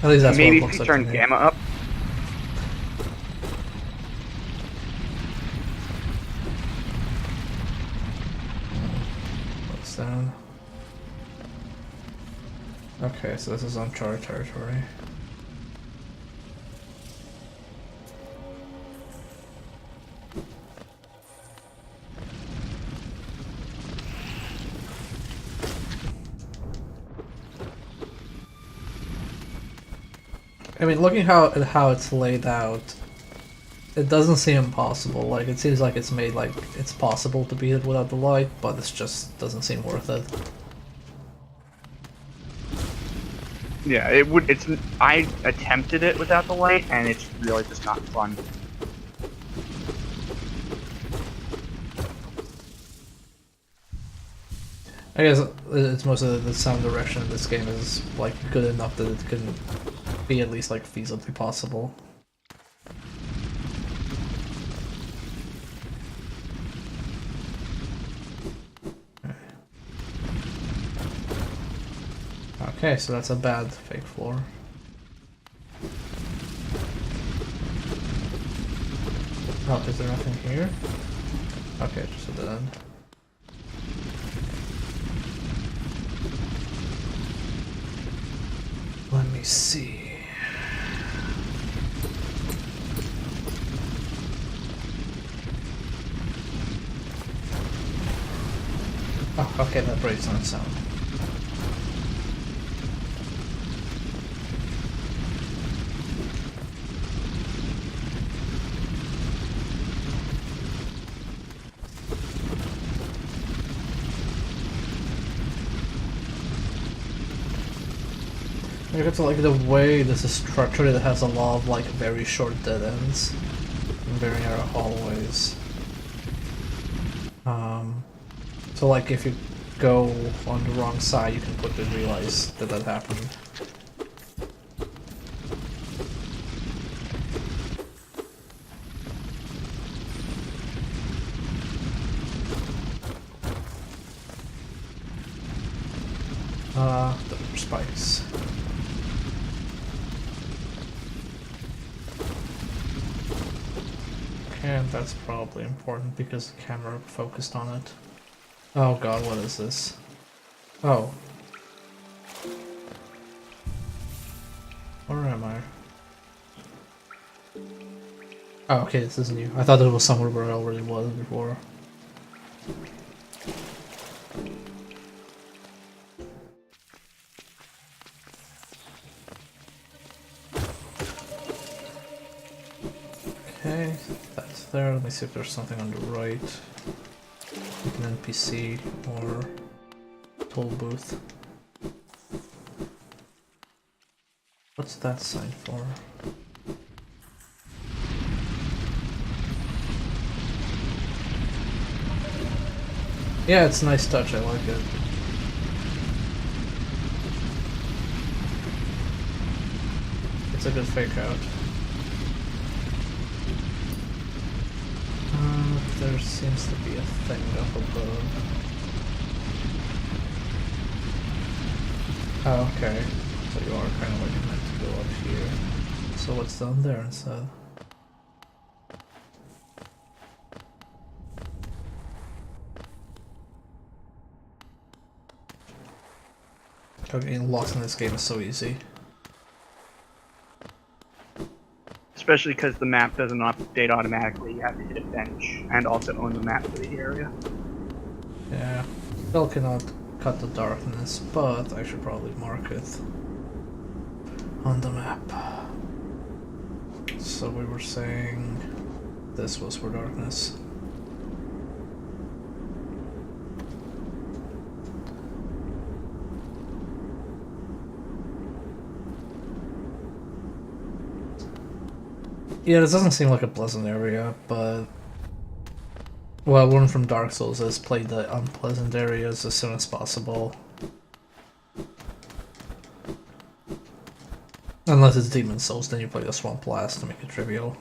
least that's Maybe what it looks if you like turn to me. gamma up. What's down? Okay, so this is uncharted territory. I mean, looking at how it's laid out, it doesn't seem impossible. Like, it seems like it's made like it's possible to beat it without the light, but it just doesn't seem worth it. Yeah, it would. It's. I attempted it without the light, and it's really just not fun. I guess it's most of the sound direction in this game is like good enough that it can be at least like feasibly possible. Okay, so that's a bad fake floor. Oh, is there nothing here? Okay, just a dead end. Let me see. Oh, okay, that breaks on its own. Maybe it's like the way this is structured, it has a lot of like very short dead ends and very narrow hallways. So like if you go on the wrong side, you can quickly realize that that happened. The spikes. And that's probably important because the camera focused on it. Oh god, what is this? Oh. Where am I? Oh, okay, this is new. I thought it was somewhere where I already was before. Okay, that's there. Let me see if there's something on the right. An NPC or toll booth. What's that sign for? Yeah, it's a nice touch, I like it. It's a good fake out. There seems to be a thing up above. Oh, okay. So you are kind of like meant to go up here. So what's down there instead? Getting lost in this game is so easy. Especially because the map doesn't update automatically. You have to hit a bench and also own the map for the area. Yeah. Still cannot cut the darkness, but I should probably mark it on the map. So we were saying this was for darkness. Yeah, this doesn't seem like a pleasant area, but... Well, one from Dark Souls is play the unpleasant areas as soon as possible. Unless it's Demon Souls, then you play the Swamp Blast to make it trivial.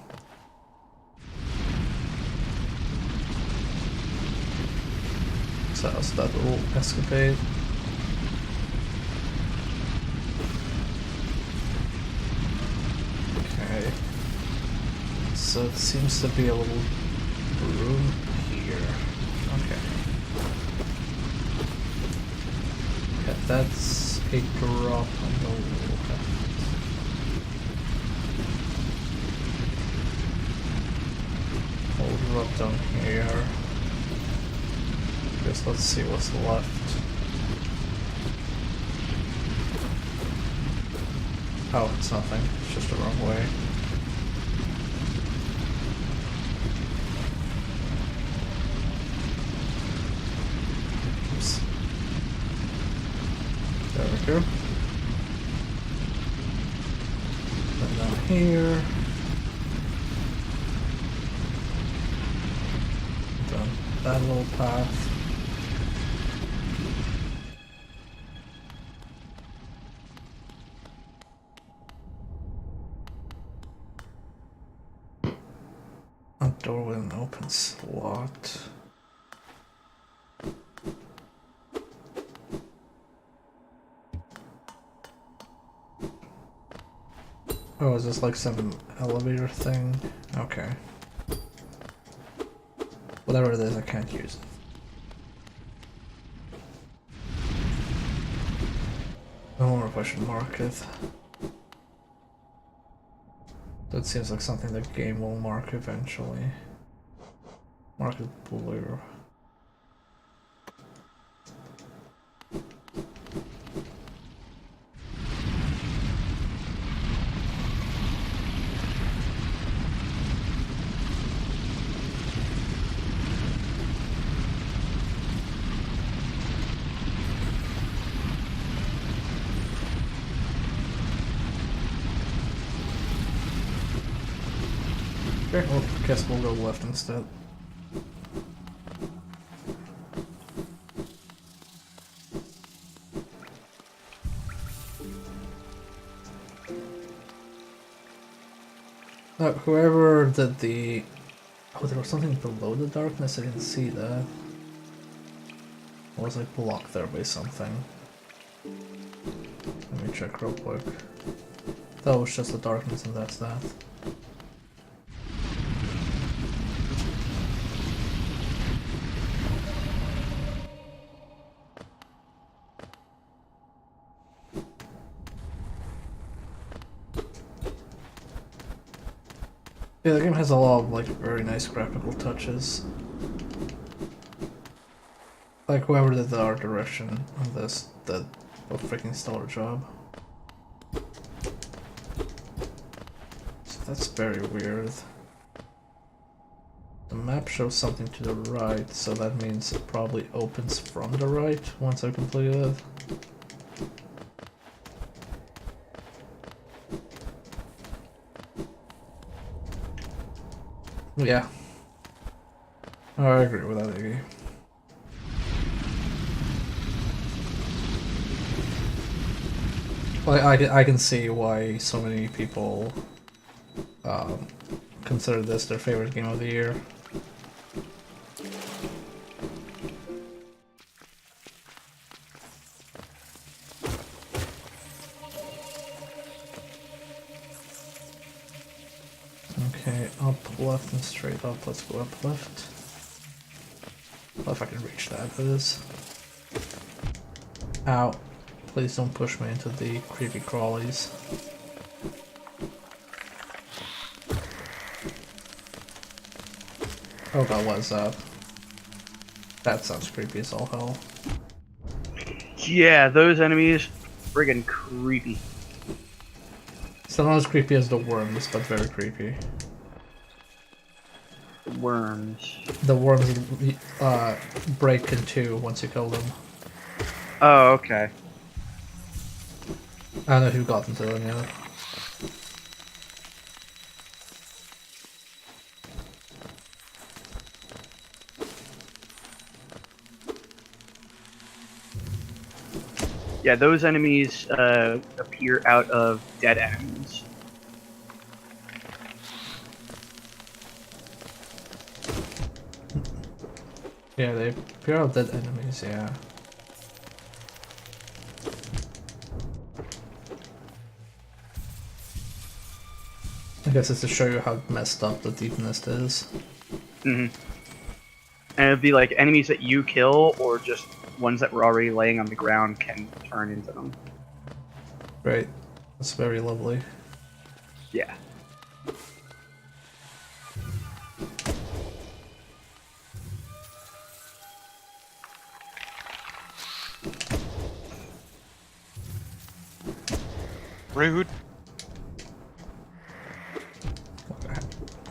So how's that little escapade? Okay. So it seems to be a little room here. Okay. Yeah, that's a drop on the left. We'll drop down here. Guess let's see what's left. Oh, it's nothing. It's just the wrong way. Oops. There we go. And down here. Down that little path. A door with an open slot. Oh, is this like some elevator thing? Okay. Whatever it is, I can't use it. No more question market. That seems like something the game will mark eventually. Market blue. Okay, well, I guess we'll go left instead. Whoever did the... Oh, there was something below the darkness, I didn't see that. Or was it blocked there by something? Let me check real quick. That was just the darkness and that's that. Yeah, the game has a lot of like very nice graphical touches. Like whoever did the art direction on this did a freaking stellar job. So that's very weird. The map shows something to the right, so that means it probably opens from the right once I complete it. Yeah. Oh, I agree with that, Iggy. I can see why so many people consider this their favorite game of the year. Okay, up, left, and straight up. Let's go up left. Well, if I can reach that, that is. Ow. Please don't push me into the creepy crawlies. Oh god, what is that? That sounds creepy as all hell. Yeah, those enemies, friggin' creepy. Still not as creepy as the worms, but very creepy. Worms. The worms break in two once you kill them. Oh, okay. I don't know who got into them yet. Yeah, those enemies appear out of dead enemies. Yeah, they appear out dead enemies, yeah. I guess it's to show you how messed up the deep nest is. And it'd be like enemies that you kill, or just ones that were already laying on the ground can turn into them. Right. That's very lovely. Yeah. Rude.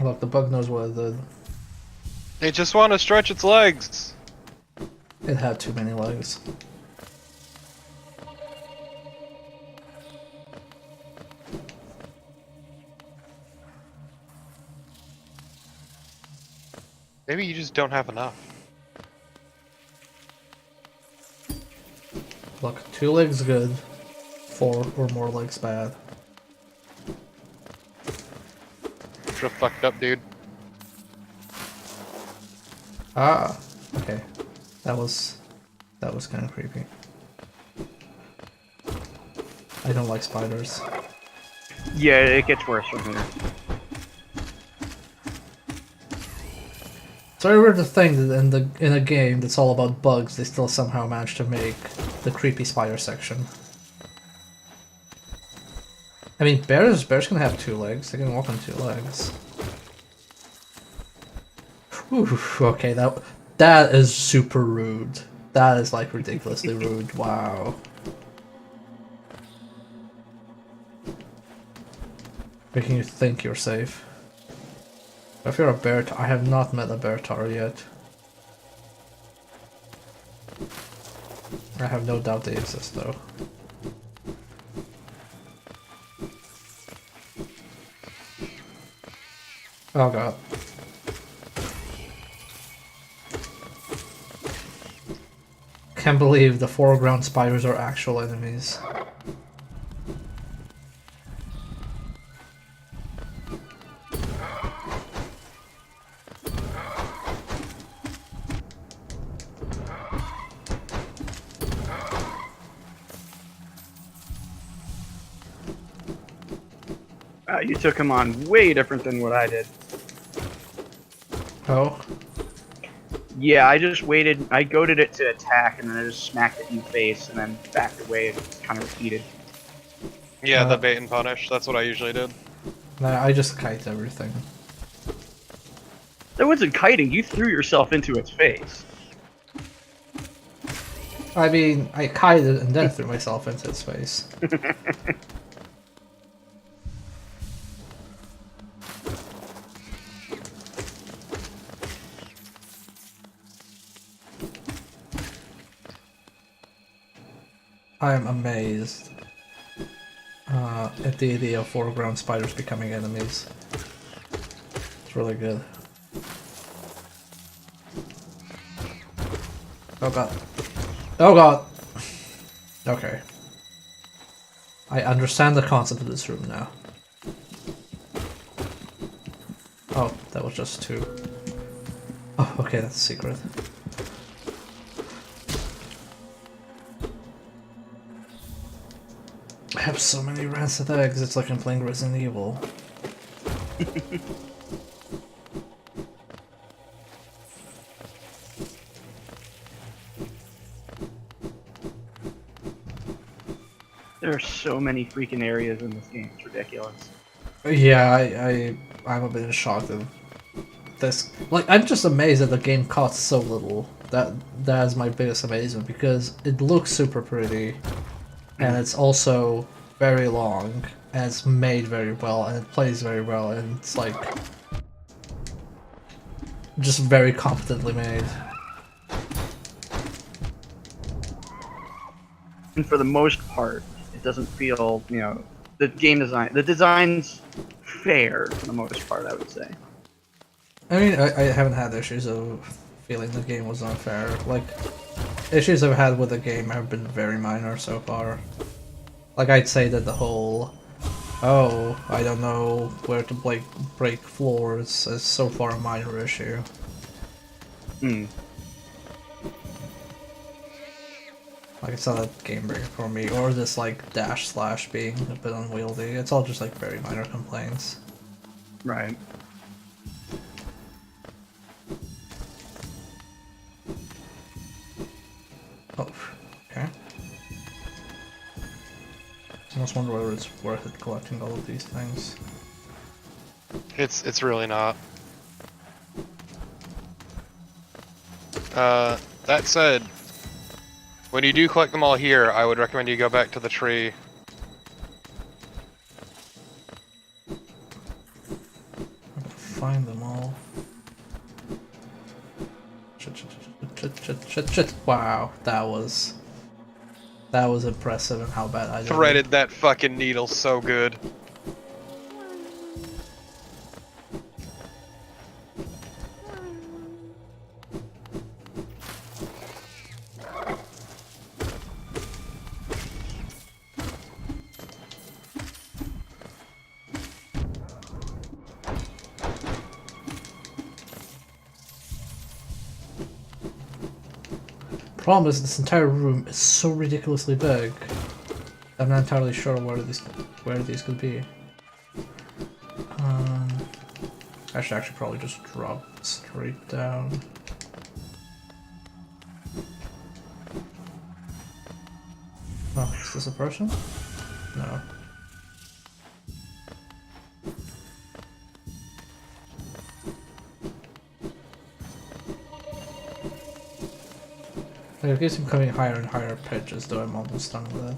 Look, the bug knows what it did. It just want to stretch its legs. It had too many legs. Maybe you just don't have enough. Look, 2 legs good, 4 or more legs bad. Should've fucked up, dude. Ah, okay. That was kind of creepy. I don't like spiders. Yeah, it gets worse from here. very weird to think that in a game that's all about bugs, they still somehow managed to make the creepy spider section. I mean, bears can have 2 legs. They can walk on 2 legs. Whew, okay, that is super rude. That is like ridiculously rude. Wow. Making you think you're safe. If you're a bear, I have not met a bear tar yet. I have no doubt they exist though. Oh god. Can't believe the foreground spiders are actual enemies. You took him on way different than what I did. Oh? Yeah, I just waited. I goaded it to attack, and then I just smacked it in the face, and then backed away, and it's kind of repeated. Yeah, the bait and punish. That's what I usually did. Nah, I just kite everything. That wasn't kiting. You threw yourself into its face. I mean, I kited and then threw myself into its face. I am amazed at the idea of foreground spiders becoming enemies. It's really good. Oh god. Oh god! Okay. I understand the concept of this room now. Oh, that was just 2. Oh, okay, that's a secret. I have so many rancid eggs, it's like I'm playing Resident Evil. There are so many freaking areas in this game. It's ridiculous. Yeah, I'm a bit in shock of this. Like, I'm just amazed that the game costs so little. That's my biggest amazement, because it looks super pretty, and it's also very long, and it's made very well, and it plays very well, and it's like just very competently made. And for the most part, it doesn't feel, you know, the design's fair for the most part, I would say. I mean, I haven't had issues of feeling the game was unfair. Like, issues I've had with the game have been very minor so far. Like, I'd say that the whole, oh, I don't know where to break floors is so far a minor issue. Like, it's not a game breaker for me, or this, like, dash slash being a bit unwieldy. It's all just, like, very minor complaints. Right. Oh, okay. I almost wonder whether it's worth it collecting all of these things. It's really not. That said, when you do collect them all here, I would recommend you go back to the tree. I'm gonna find them all. Shit. Wow, that was impressive and how bad I did. Threaded that fucking needle so good. Problem is, this entire room is so ridiculously big. I'm not entirely sure where these could be. I should actually probably just drop straight down. Oh, is this a person? No. Like, it keeps becoming higher and higher pitches, though I'm almost done with it.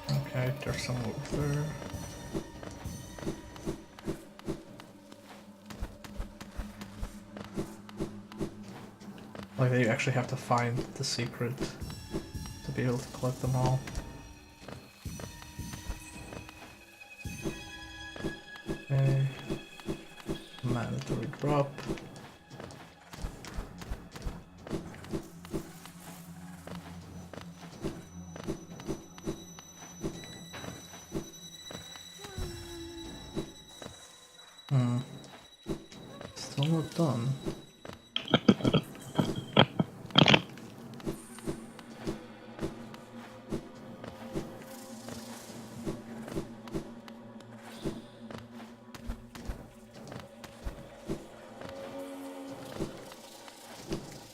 Okay, there's some over there. Like, you actually have to find the secret to be able to collect them all. Okay. Mandatory drop. Still not done.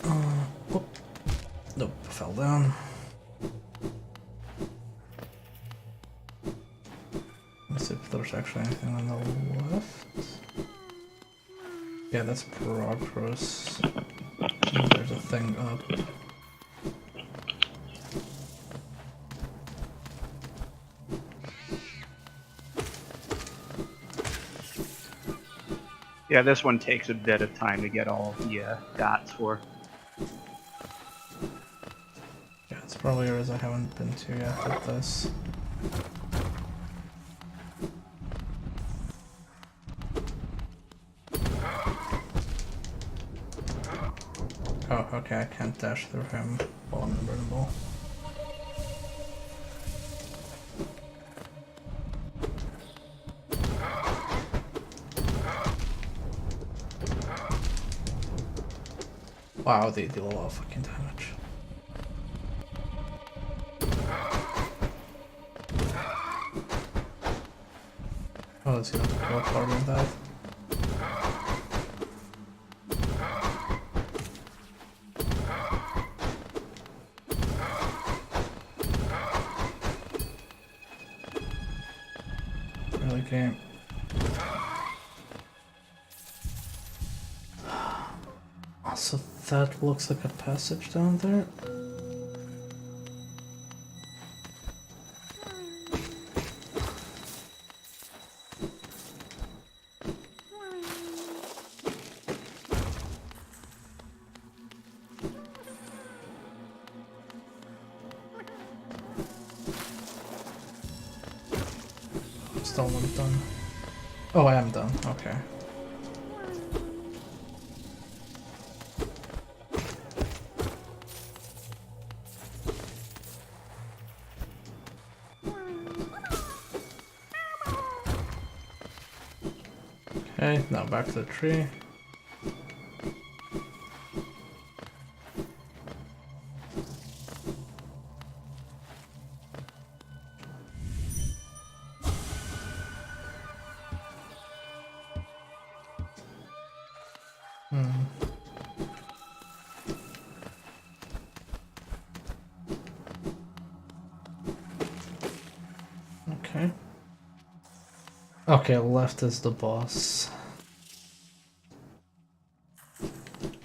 Oh. Nope, fell down. Let's see if there's actually anything on the left. Yeah, that's progress. And there's a thing up. Yeah, this one takes a bit of time to get all the dots for. Yeah, it's probably areas I haven't been to yet with this. Oh, okay, I can't dash through him while I'm invertible. Wow, they deal a lot of fucking damage. Oh, let's see, not go farther than that. Really game. Also, that looks like a passage down there. Still not done. Oh, I am done. Okay. Okay, now back to the tree. Okay. Okay, left is the boss.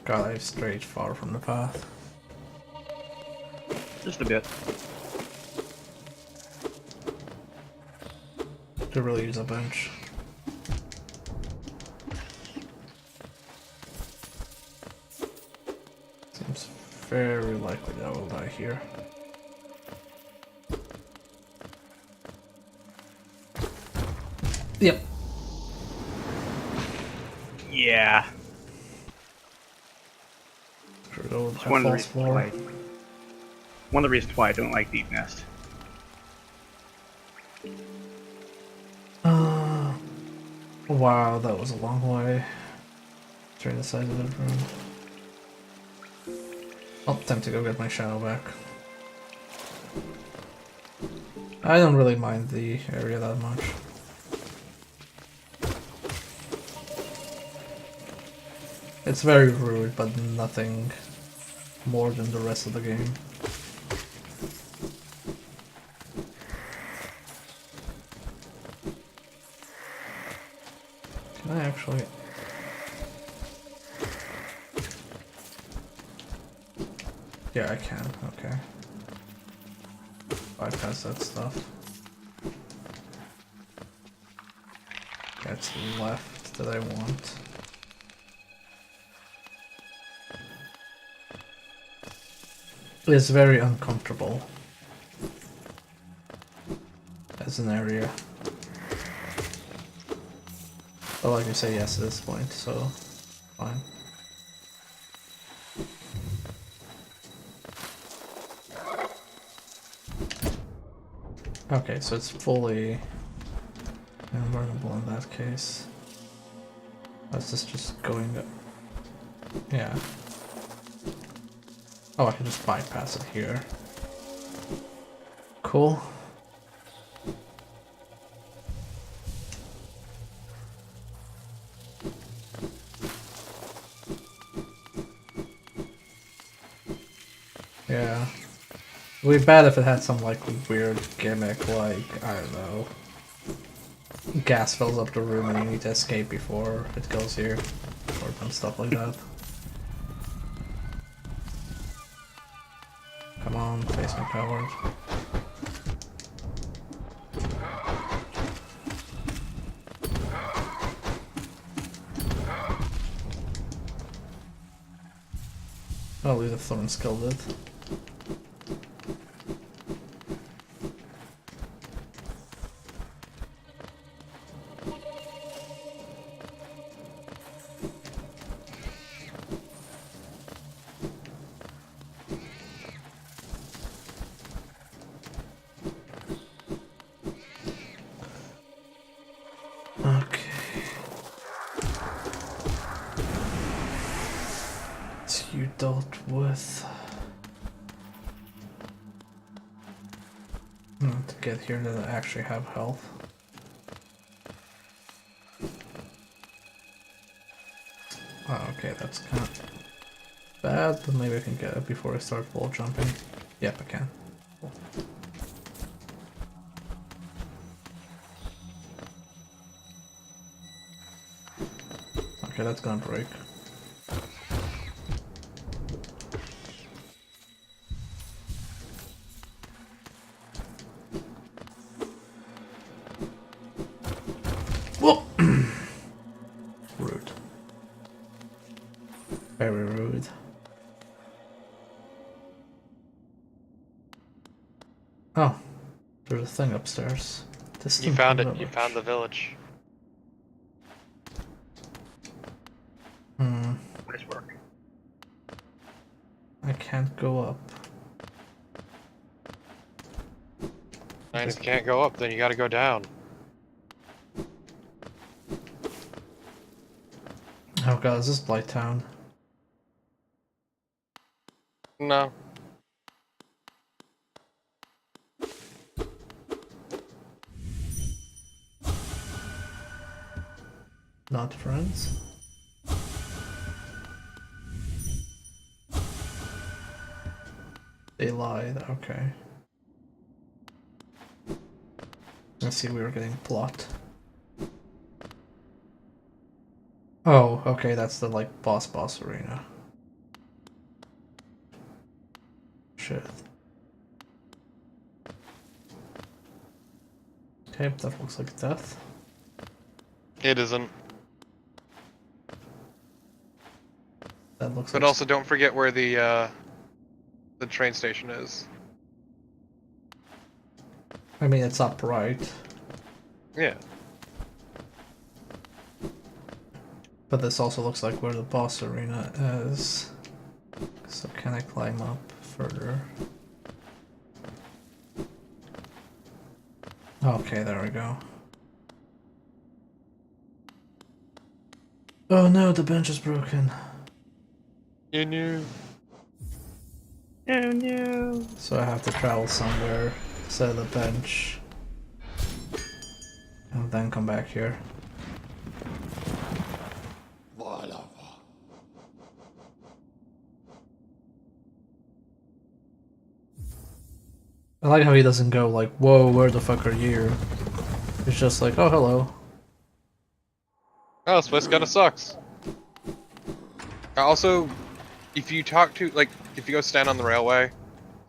God, I've strayed far from the path. Just a bit. Could really use a bench. Seems very likely that I will die here. Yep. Yeah. Screwed It's one of the reasons why. One of the reasons why I don't like Deep Nest. Wow, that was a long way. Turn the size of the room. Oh, time to go get my shadow back. I don't really mind the area that much. It's very rude, but nothing more than the rest of the game. Can I actually... Yeah, I can, okay. Bypass that stuff. That's left that I want. It's very uncomfortable as an area. But like you say yes at this point, so fine. Okay, so it's fully invulnerable in that case. That's just going up. Yeah. Oh, I can just bypass it here. Cool. Yeah. It would be bad if it had some like weird gimmick like, I don't know, gas fills up the room and you need to escape before it goes here. Or some stuff like that. Come on, face me, coward. I'll leave the thorn skill did. You dealt with to get here to actually have health. Oh, okay, that's kind of bad, but maybe I can get it before I start wall jumping. Yep, I can. Cool. Okay, that's gonna break. Rude. Very rude. Oh, there's a thing upstairs. You found it. You found the village. Nice work. I can't go up. And if you can't go up, then you gotta go down. Oh god, is this Blighttown? No. Not friends? They lied, okay. Let's see, we were getting plot. Oh, okay, that's the like boss arena. Shit. Okay, that looks like death. It isn't. That looks But like also don't forget where the train station is. I mean, it's upright. Yeah. But this also looks like where the boss arena is. So can I climb up further? Okay, there we go. Oh no, the bench is broken. You knew. Oh no. So I have to travel somewhere, set a bench, and then come back here. Voilà. I like how he doesn't go like, whoa, where the fuck are you? It's just like, oh, hello. Oh, this place kinda sucks. Also, if you talk to, like, if you go stand on the railway,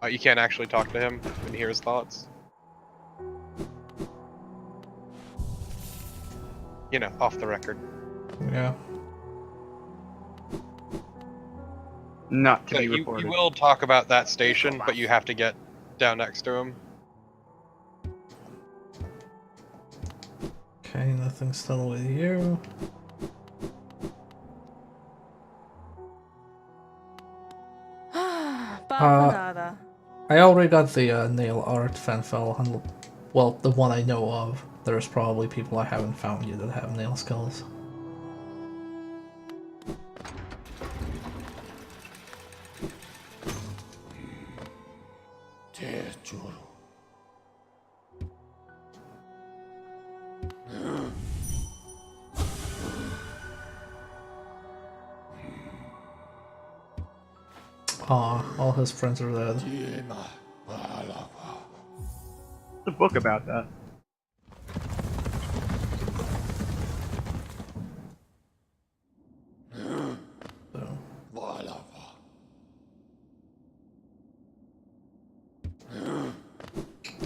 you can't actually talk to him and hear his thoughts. You know, off the record. Yeah. Not to So be you reported. will talk about that station, but you have to get down next to him. Okay, nothing still with you. Bapanada. I already got the nail art fanfell, and well, the one I know of. There's probably people I haven't found yet that have nail skills. Te juro. Aw, all his friends are dead. Tiema. Voilà. There's a book about that. So, Voilà.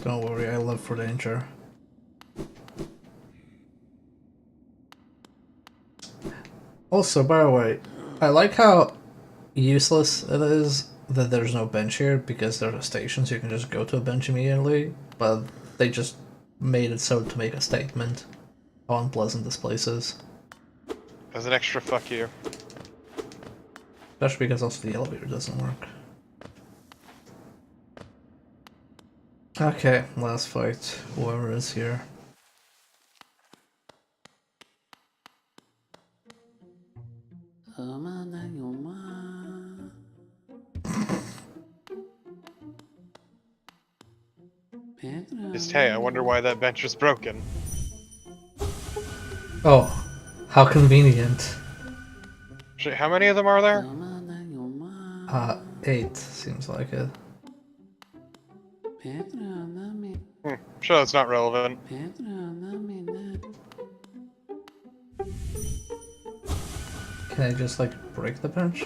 don't worry, I live for danger. Also, by the way, I like how useless it is that there's no bench here because there's a station, so you can just go to a bench immediately, but they just made it so to make a statement how unpleasant this place is. As an extra fuck you. Especially because also the elevator doesn't work. Okay, last fight, whoever is here. Just, hey, I wonder why that bench is broken. Oh, how convenient. Shit, how many of them are there? 8 seems like it. Sure, that's not relevant. Can I just like break the bench?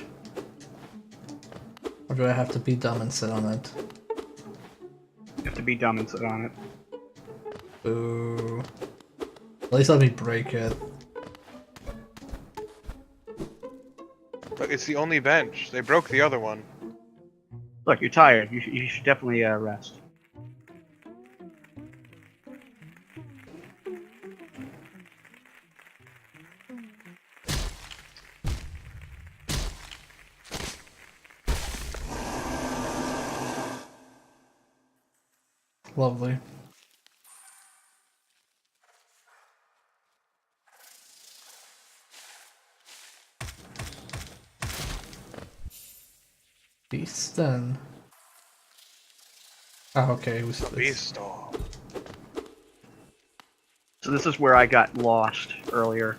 Or do I have to be dumb and sit on it? You have to be dumb and sit on it. Boo. At least let me break it. Look, it's the only bench. They broke the other one. Look, you're tired. You should definitely rest. Lovely. Beast then. Ah, okay. It was Beast all. So this is where I got lost earlier.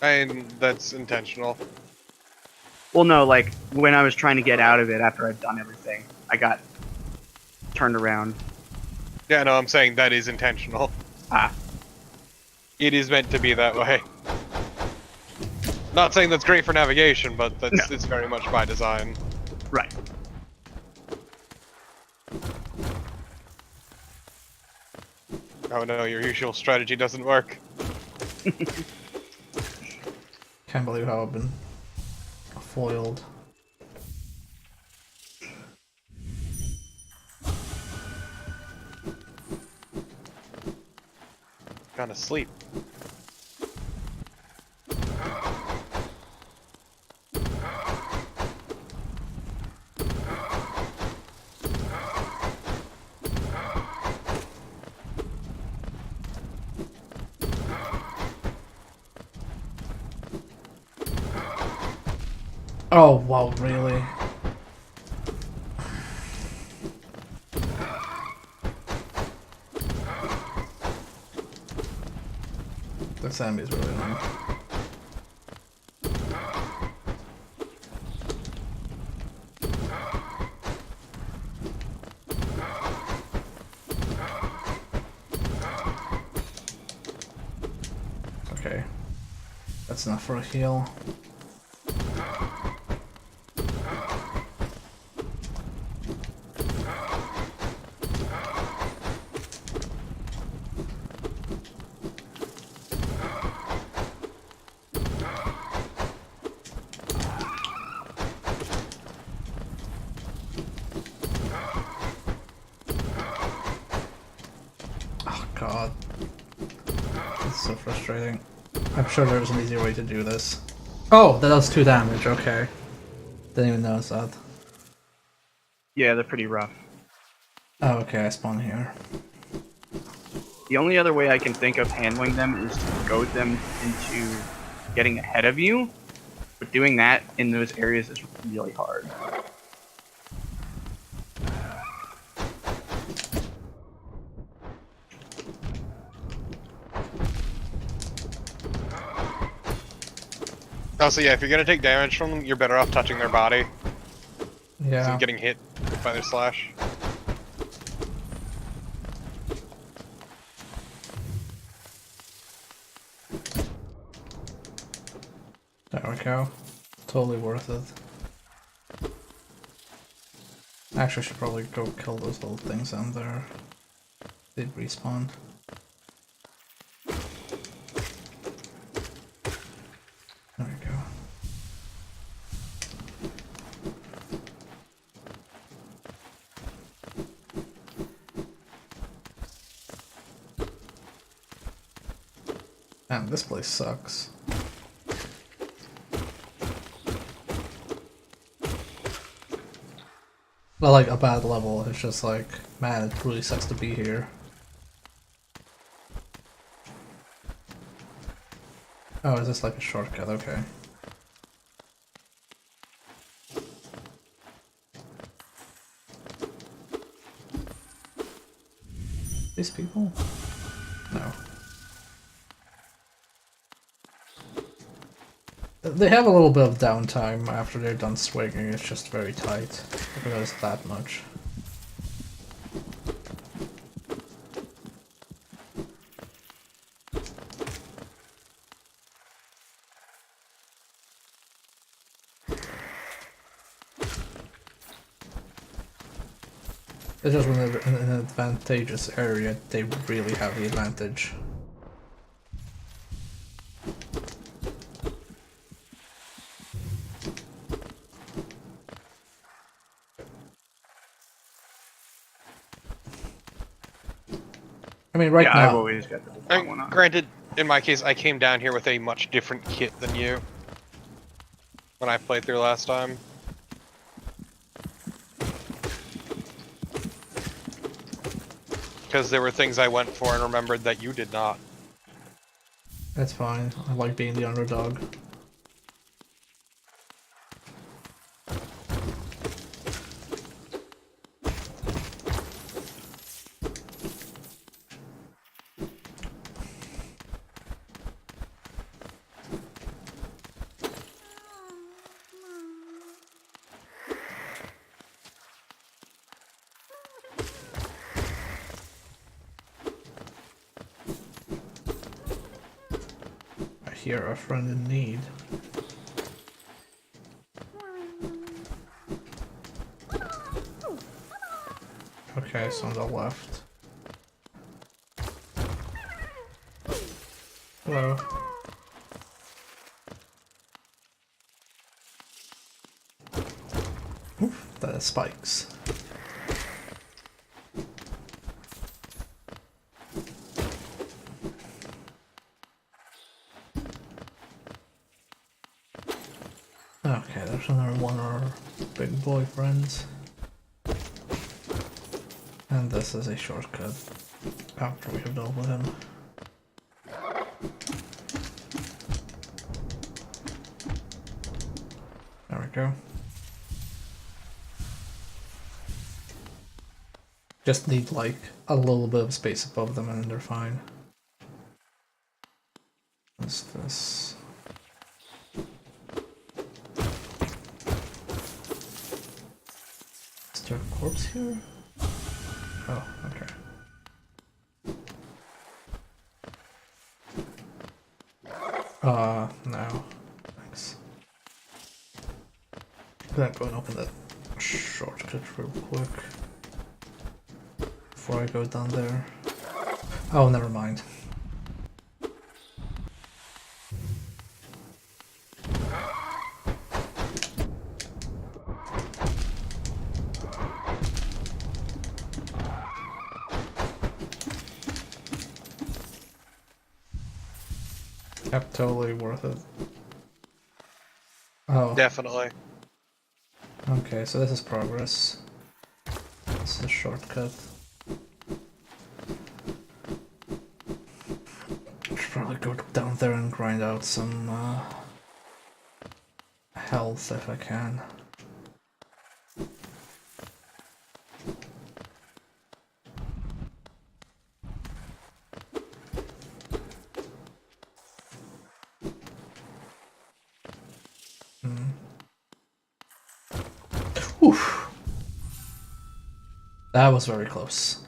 And that's intentional. Well, no, like when I was trying to get out of it after I'd done everything, I got turned around. Yeah, no, I'm saying that is intentional. Ah, It is meant to be that way. Not saying that's great for navigation, but that's No. it's very much by design. right. Oh no, your usual strategy doesn't work. Can't believe how I've been foiled. Gonna sleep. Oh, wow, really? This enemy is really annoying. Okay. That's enough for a heal. Oh god. It's so frustrating. I'm sure there's an easier way to do this. Oh, that does 2 damage, okay. Didn't even notice that. Yeah, they're pretty rough. Oh, okay, I spawn here. The only other way I can think of handling them is to goad them into getting ahead of you, but doing that in those areas is really hard. Also, yeah, if you're gonna take damage from them, you're better off touching their body Yeah. than getting hit by their slash. There we go. Totally worth it. Actually, I should probably go kill those little things down there. They respawn. There we go. Man, this place sucks. Not like a bad level, it's just like, man, it really sucks to be here. Oh, is this like a shortcut? Okay. These people? No. They have a little bit of downtime after they're done swinging, it's just very tight. If it is that much. It's just when they're in an advantageous area, they really have the advantage. I mean, right yeah, now. I've always got the that one on. Granted, in my case, I came down here with a much different kit than you when I played through last time. Because there were things I went for and remembered that you did not. That's fine. I like being the underdog. I hear a friend in need. Okay, so on the left. Hello. Oof, that is spikes. Okay, there's another one of our big boyfriends. And this is a shortcut after we have dealt with him. There we go. Just need like a little bit of space above them and they're fine. is this? Is there a corpse here? Oh, okay. No. Thanks. I'm gonna go and open that shortcut real quick. Before I go down there. Oh, never mind. Yep, totally worth it. Oh, Definitely. okay, so this is progress. This is a shortcut. Should probably go down there and grind out some health if I can. Oof. That was very close.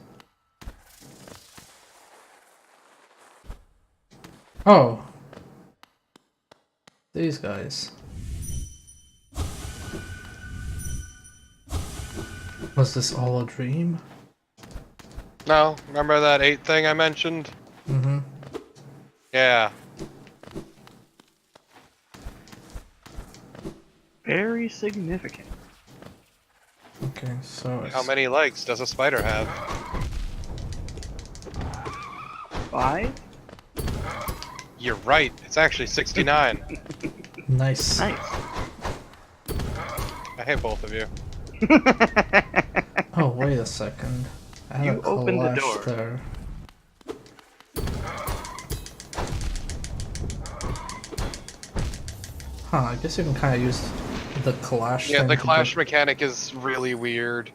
Oh. These guys. Was this all a dream? No, remember that 8 thing I mentioned? Mm-hmm. Yeah. Very significant. Okay, so How many legs does a spider have? 5? You're right. It's actually 69. Nice. Nice. I hate both of you. Oh, wait a second. I had You a opened the collage door. there. Huh, I guess you can kind of use the clash Yeah, thing the to clash do- mechanic is really weird.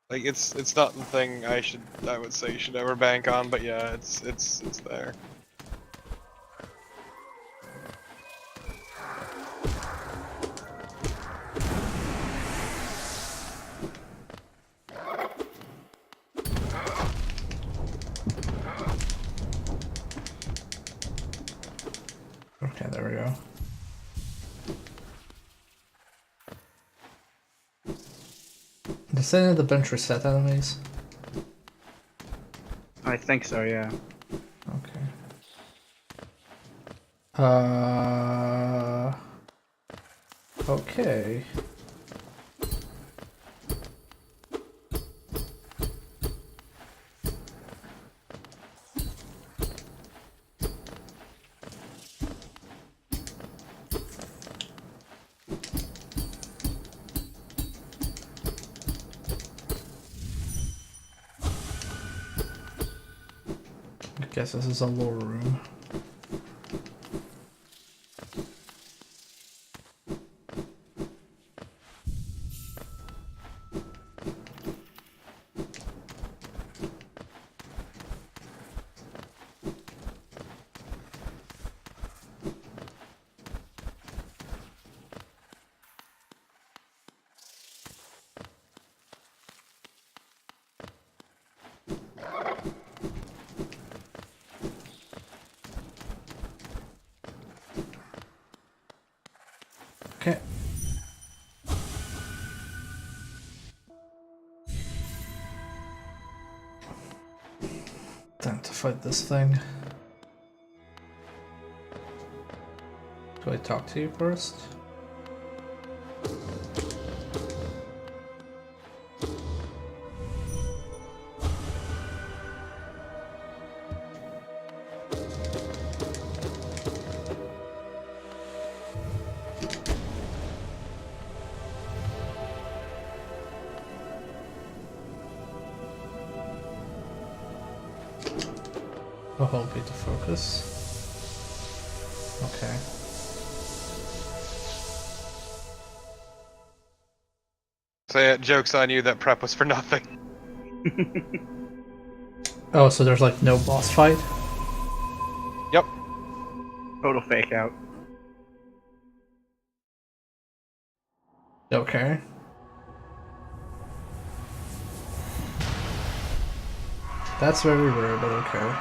Like it's not the thing I would say you should ever bank on, but yeah, it's there. Okay, there we go. Does any of the bench reset enemies? I think so, yeah. Okay. Okay. I guess this is a lower room. Okay. Time to fight this thing. Do I talk to you first? I'll hold B to focus. Okay. So yeah, joke's on you that prep was for nothing. Oh, so there's like no boss fight? Total fake out. Okay. That's very rare, but okay.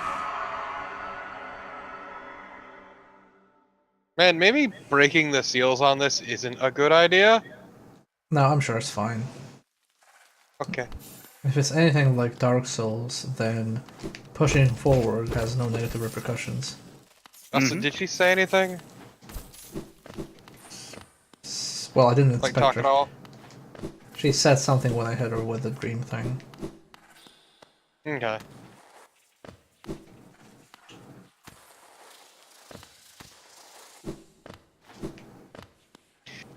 Man, maybe breaking the seals on this isn't a good idea. No, I'm sure it's fine. Okay. If it's anything like Dark Souls, then pushing forward has no negative repercussions. Also, did she say anything? Well, I didn't Like inspect talk her. at all? She said something when I hit her with the dream thing. Okay.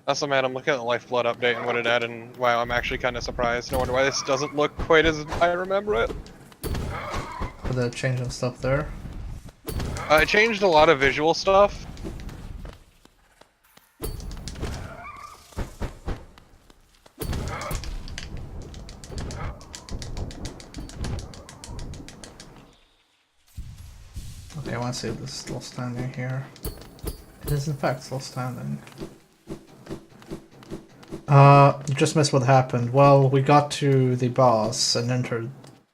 Also, man, I'm looking at the Lifeblood update and what it added, and wow, I'm actually kind of surprised. No wonder why this doesn't look quite as I remember it. For the change and stuff there. It changed a lot of visual stuff. Okay, I want to see if this is still standing here. It is in fact still standing. Just missed what happened. Well, we got to the boss and entered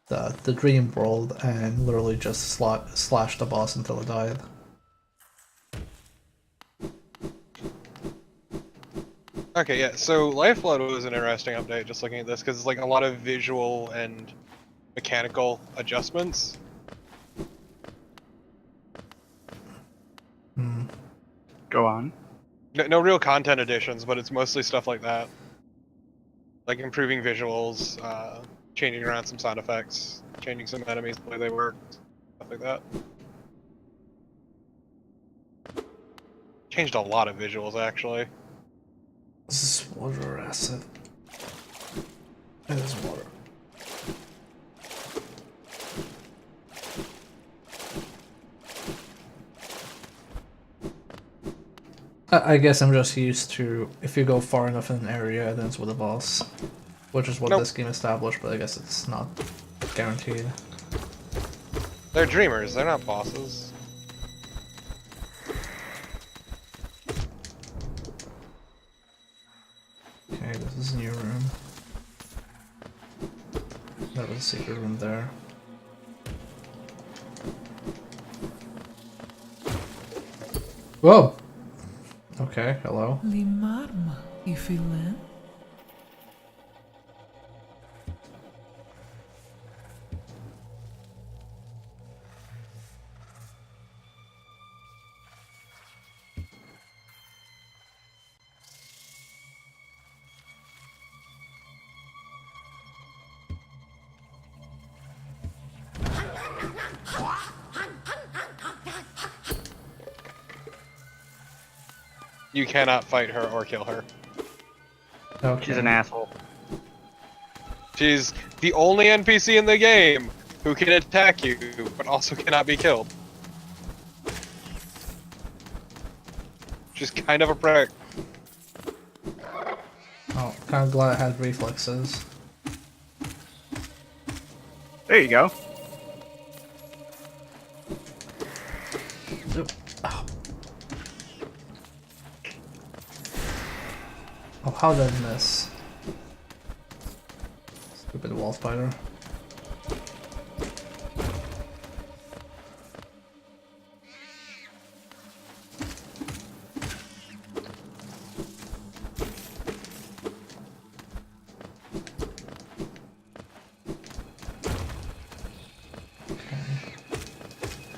the dream world and literally just slashed the boss until it died. Okay, yeah, so Lifeblood was an interesting update just looking at this, because it's like a lot of visual and mechanical adjustments. Go on. No real content additions, but it's mostly stuff like that. Like improving visuals, changing around some sound effects, changing some enemies the way they work, stuff like that. Changed a lot of visuals, actually. This is water acid. It is water. I guess I'm just used to if you go far enough in an area, it ends with a boss, which is what Nope. this game established. But I guess it's not guaranteed. They're dreamers, they're not bosses. Okay, this is a new room. That was a secret room there. Whoa! Okay, hello. Limarma, Ifilen. You cannot fight her or kill her. Okay. She's an asshole. She's the only NPC in the game who can attack you, but also cannot be killed. She's kind of a prick. Oh, kind of glad I had reflexes. There you go. Oop. Ow. Oh, how did I miss? Stupid wall spider.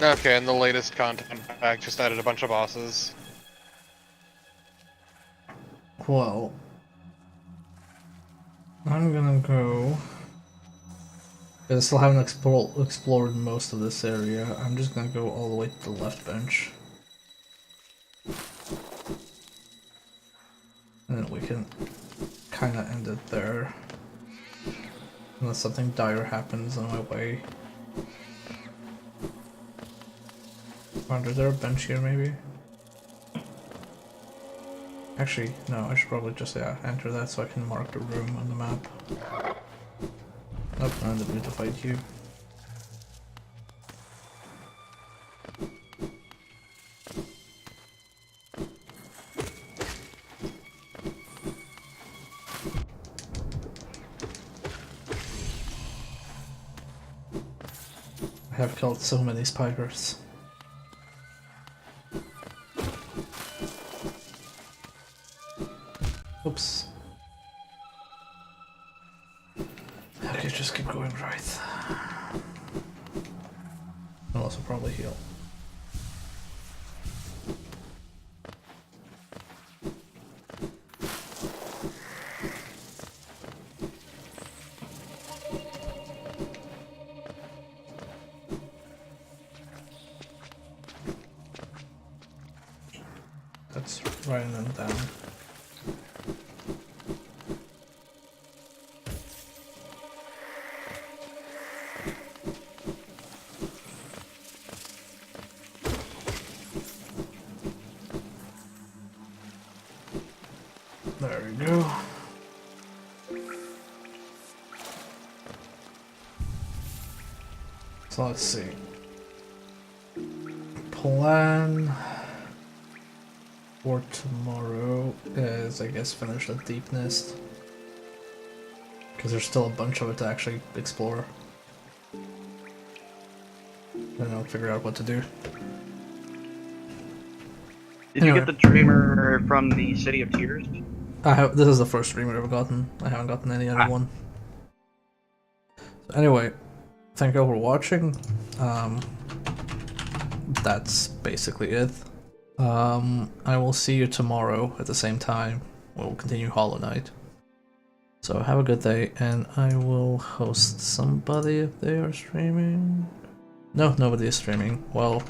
Okay, and the latest content pack just added a bunch of bosses. Well, I'm gonna go. Because I still haven't explored most of this area. I'm just gonna go all the way to the left bench. And then we can kind of end it there. Unless something dire happens on my way. Wonder, is there a bench here maybe? Actually, no, I should probably just, enter that so I can mark the room on the map. Nope, I ended up to fight you. I have killed so many spiders. Oops. Okay, just keep going right. I'll also probably heal. That's writing them down. There we go. So let's see. Plan for tomorrow is, I guess, finish the Deep Nest. Because there's still a bunch of it to actually explore. And I'll figure out what to do. Did you get the Dreamer from the City of Tears? This is the first stream I've ever gotten. I haven't gotten any other one. So anyway, thank you all for watching. That's basically it. I will see you tomorrow at the same time. We'll continue Hollow Knight. So have a good day, and I will host somebody if they are streaming. No, nobody is streaming. Well,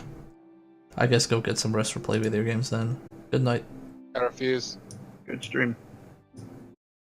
I guess go get some rest or play video games then. Good night. I refuse. Good stream.